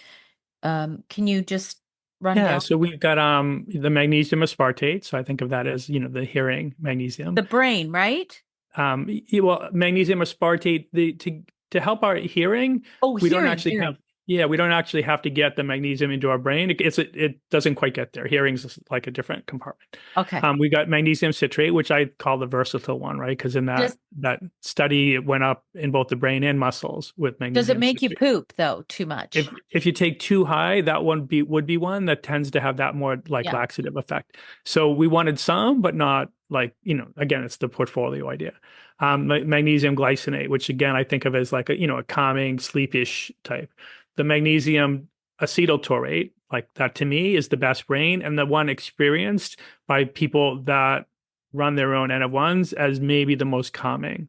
Can you just run Yeah, down so we've got the magnesium aspartate. So I think of that as, the hearing magnesium. the brain, right? Well, magnesium aspartate, to help our hearing, Oh, we don't hearing, actually hearing. have we don't actually have to get the magnesium into our brain. It doesn't quite get there. Hearing's is like a different compartment. Okay. We got magnesium citrate, which I call the versatile one, right? Because in Does that study, it went up in both the brain and muscles with does it magnesium make you citrate. poop though too much? If you take too high, that one would be one that tends to have that more like Yeah. laxative effect. So we wanted some, but not like, again, it's the portfolio idea. Magnesium glycinate, which again I think of as like a calming, sleepish type. The magnesium acetyltaurate, like that to me is the best brain and the one experienced by people that run their own N-of-1s as maybe the most calming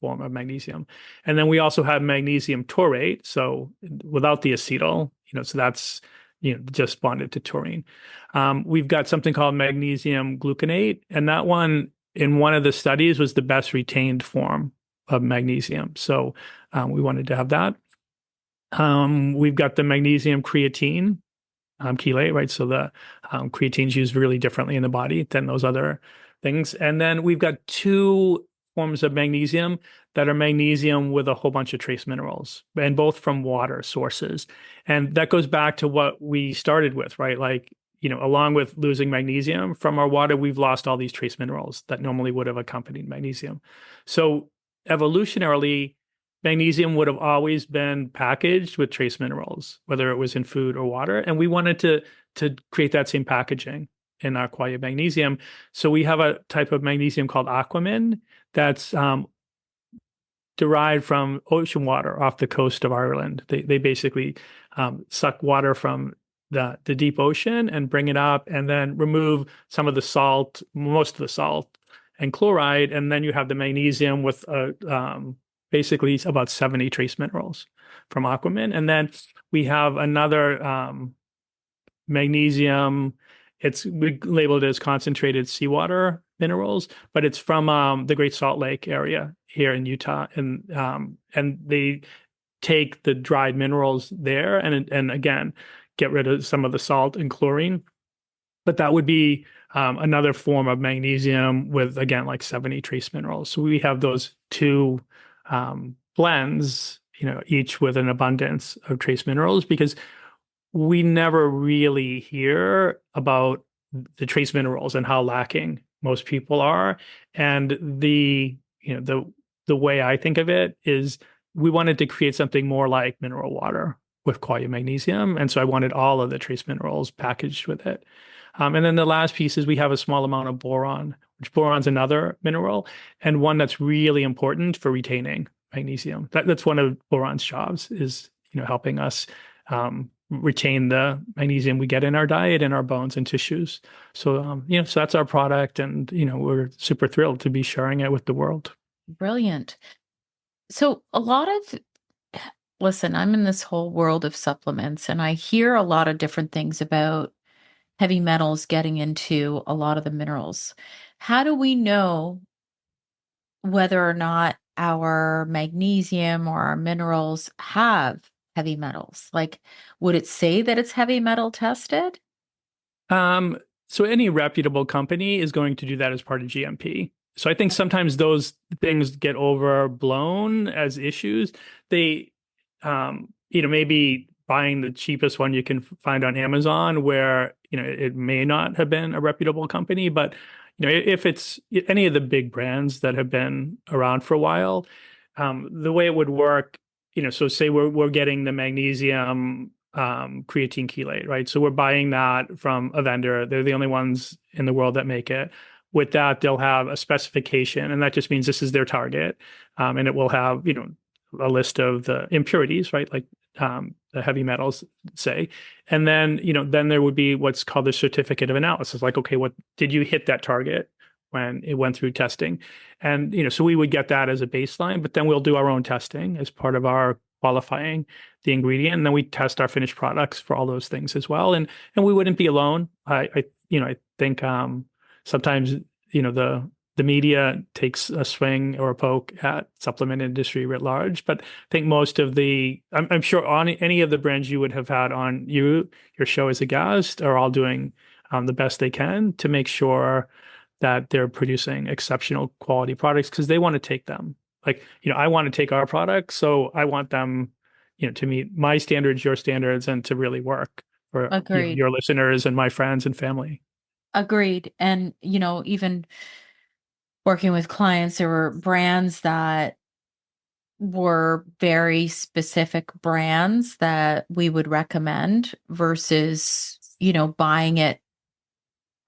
form of magnesium. And then we also have magnesium taurate, so without the acetyl, so that's just bonded to taurine. We've got something called magnesium gluconate, and that one in one of the studies was the best retained form of magnesium. So we wanted to have that. We've got the magnesium creatine, chelate, right? So the creatine's used really differently in the body than those other things. And then we've got 2 forms of magnesium that are magnesium with a whole bunch of trace minerals, and both from water sources. And that goes back to what we started with, right? Like, along with losing magnesium from our water, we've lost all these trace minerals that normally would have accompanied magnesium. So evolutionarily, magnesium would have always been packaged with trace minerals, whether it was in food or water. And we wanted to create that same packaging in our Qualia Magnesium. So we have a type of magnesium called aquamin that's derived from ocean water off the coast of Ireland. They basically suck water from the deep ocean and bring it up and then remove some of the salt, most of the salt and chloride. And then you have the magnesium with basically about 70 trace minerals from aquamin. And then we have another magnesium. We labeled it as concentrated seawater minerals, but it's from the Great Salt Lake area here in Utah, and they take the dried minerals there and again get rid of some of the salt and chlorine. But that would be another form of magnesium with again like 70 trace minerals. So we have those two blends, each with an abundance of trace minerals because we never really hear about the trace minerals and how lacking most people are. And the way I think of it is we wanted to create something more like mineral water with Qualia Magnesium. And so I wanted all of the trace minerals packaged with it. And then the last piece is we have a small amount of boron, which boron's another mineral and one that's really important for retaining magnesium. That's one of boron's jobs is, helping us retain the magnesium we get in our diet, in our bones and tissues. So, so that's our product. And, we're super thrilled to be sharing it with the world. Brilliant. So listen, I'm in this whole world of supplements and I hear a lot of different things about heavy metals getting into a lot of the minerals. How do we know whether or not our magnesium or our minerals have heavy metals? Like, would it say that it's heavy metal tested? So any reputable company is going to do that as part of GMP. So I think sometimes those things get overblown as issues. They, maybe buying the cheapest one you can find on Amazon where, it may not have been a reputable company, but, if it's any of the big brands that have been around for a while, the way it would work, so say we're getting the magnesium creatine chelate, right? So we're buying that from a vendor. They're the only ones in the world that make it. With that, they'll have a specification, and that just means this is their target. And it will have, a list of the impurities, right? Like the heavy metals, say. And then, then there would be what's called the certificate of analysis. Like, okay, what did you hit that target when it went through testing? And, so we would get that as a baseline, but then we'll do our own testing as part of our qualifying the ingredient. And then we test our finished products for all those things as well. And we wouldn't be alone. I think sometimes, the media takes a swing or a poke at supplement industry writ large, but I think most of I'm sure on any of the brands you would have had on your show as a guest are all doing the best they can to make sure that they're producing exceptional quality products because they want to take them. Like, I want to take our products, so I want them, to meet my standards, your standards, and to really work for Agreed. your listeners and my friends and family. Agreed. And, even working with clients, there were brands that were very specific brands that we would recommend versus, buying it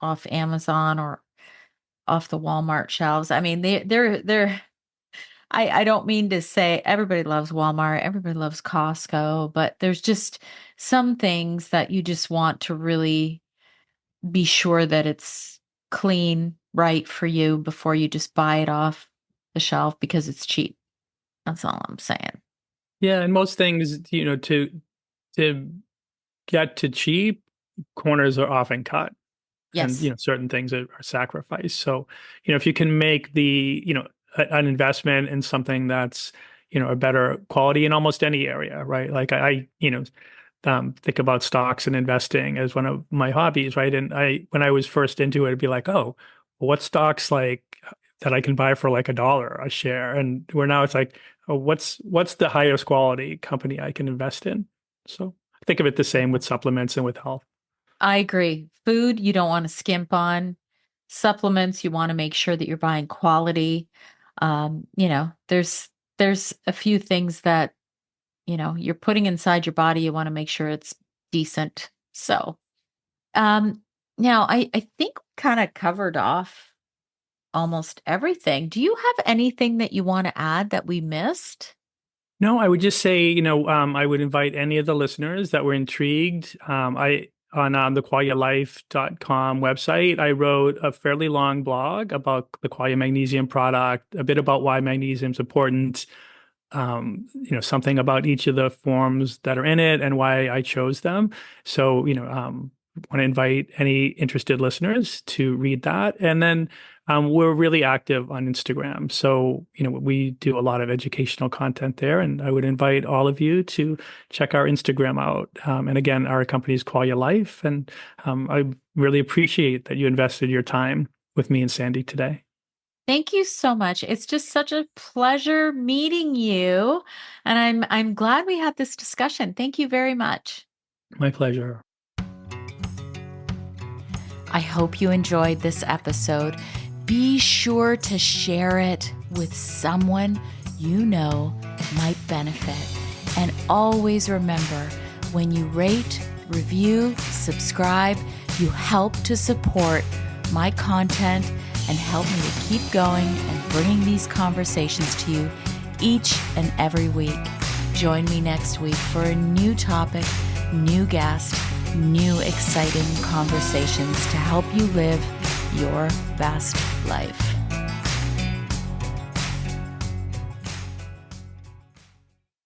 off Amazon or off the Walmart shelves. I mean, I don't mean to say everybody loves Walmart, everybody loves Costco, but there's just some things that you just want to really be sure that it's clean, right for you before you just buy it off the shelf because it's cheap. That's all I'm saying. Yeah, and most things, to get to cheap, corners are often cut. Yes. And, certain things are sacrificed. So, if you can make an investment in something that's, a better quality in almost any area, right? Like I think about stocks and investing as one of my hobbies, right? And when I was first into it, I'd be like, oh, what stocks like that I can buy for like $1 a share? And where now it's like, oh, what's the highest quality company I can invest in? So I think of it the same with supplements and with health. I agree. Food, you don't want to skimp on. Supplements, you want to make sure that you're buying quality. There's a few things that, you're putting inside your body. You want to make sure it's decent. So, um, Now, I think we kind of covered off almost everything. Do you have anything that you want to add that we missed? No, I would just say, I would invite any of the listeners that were intrigued. I on the qualialife.com website, I wrote a fairly long blog about the Qualia Magnesium product, a bit about why magnesium is important, something about each of the forms that are in it and why I chose them. So, want to invite any interested listeners to read that. And then we're really active on Instagram. So, we do a lot of educational content there. And I would invite all of you to check our Instagram out. And again, our company is Qualia Life. And I really appreciate that you invested your time with me and Sandy today. Thank you so much. It's just such a pleasure meeting you. And I'm glad we had this discussion. Thank you very much. My pleasure. I hope you enjoyed this episode. Be sure to share it with someone you know might benefit. And always remember, when you rate, review, subscribe, you help to support my content and help me to keep going and bringing these conversations to you each and every week. Join me next week for a new topic, new guest, new exciting conversations to help you live your best life.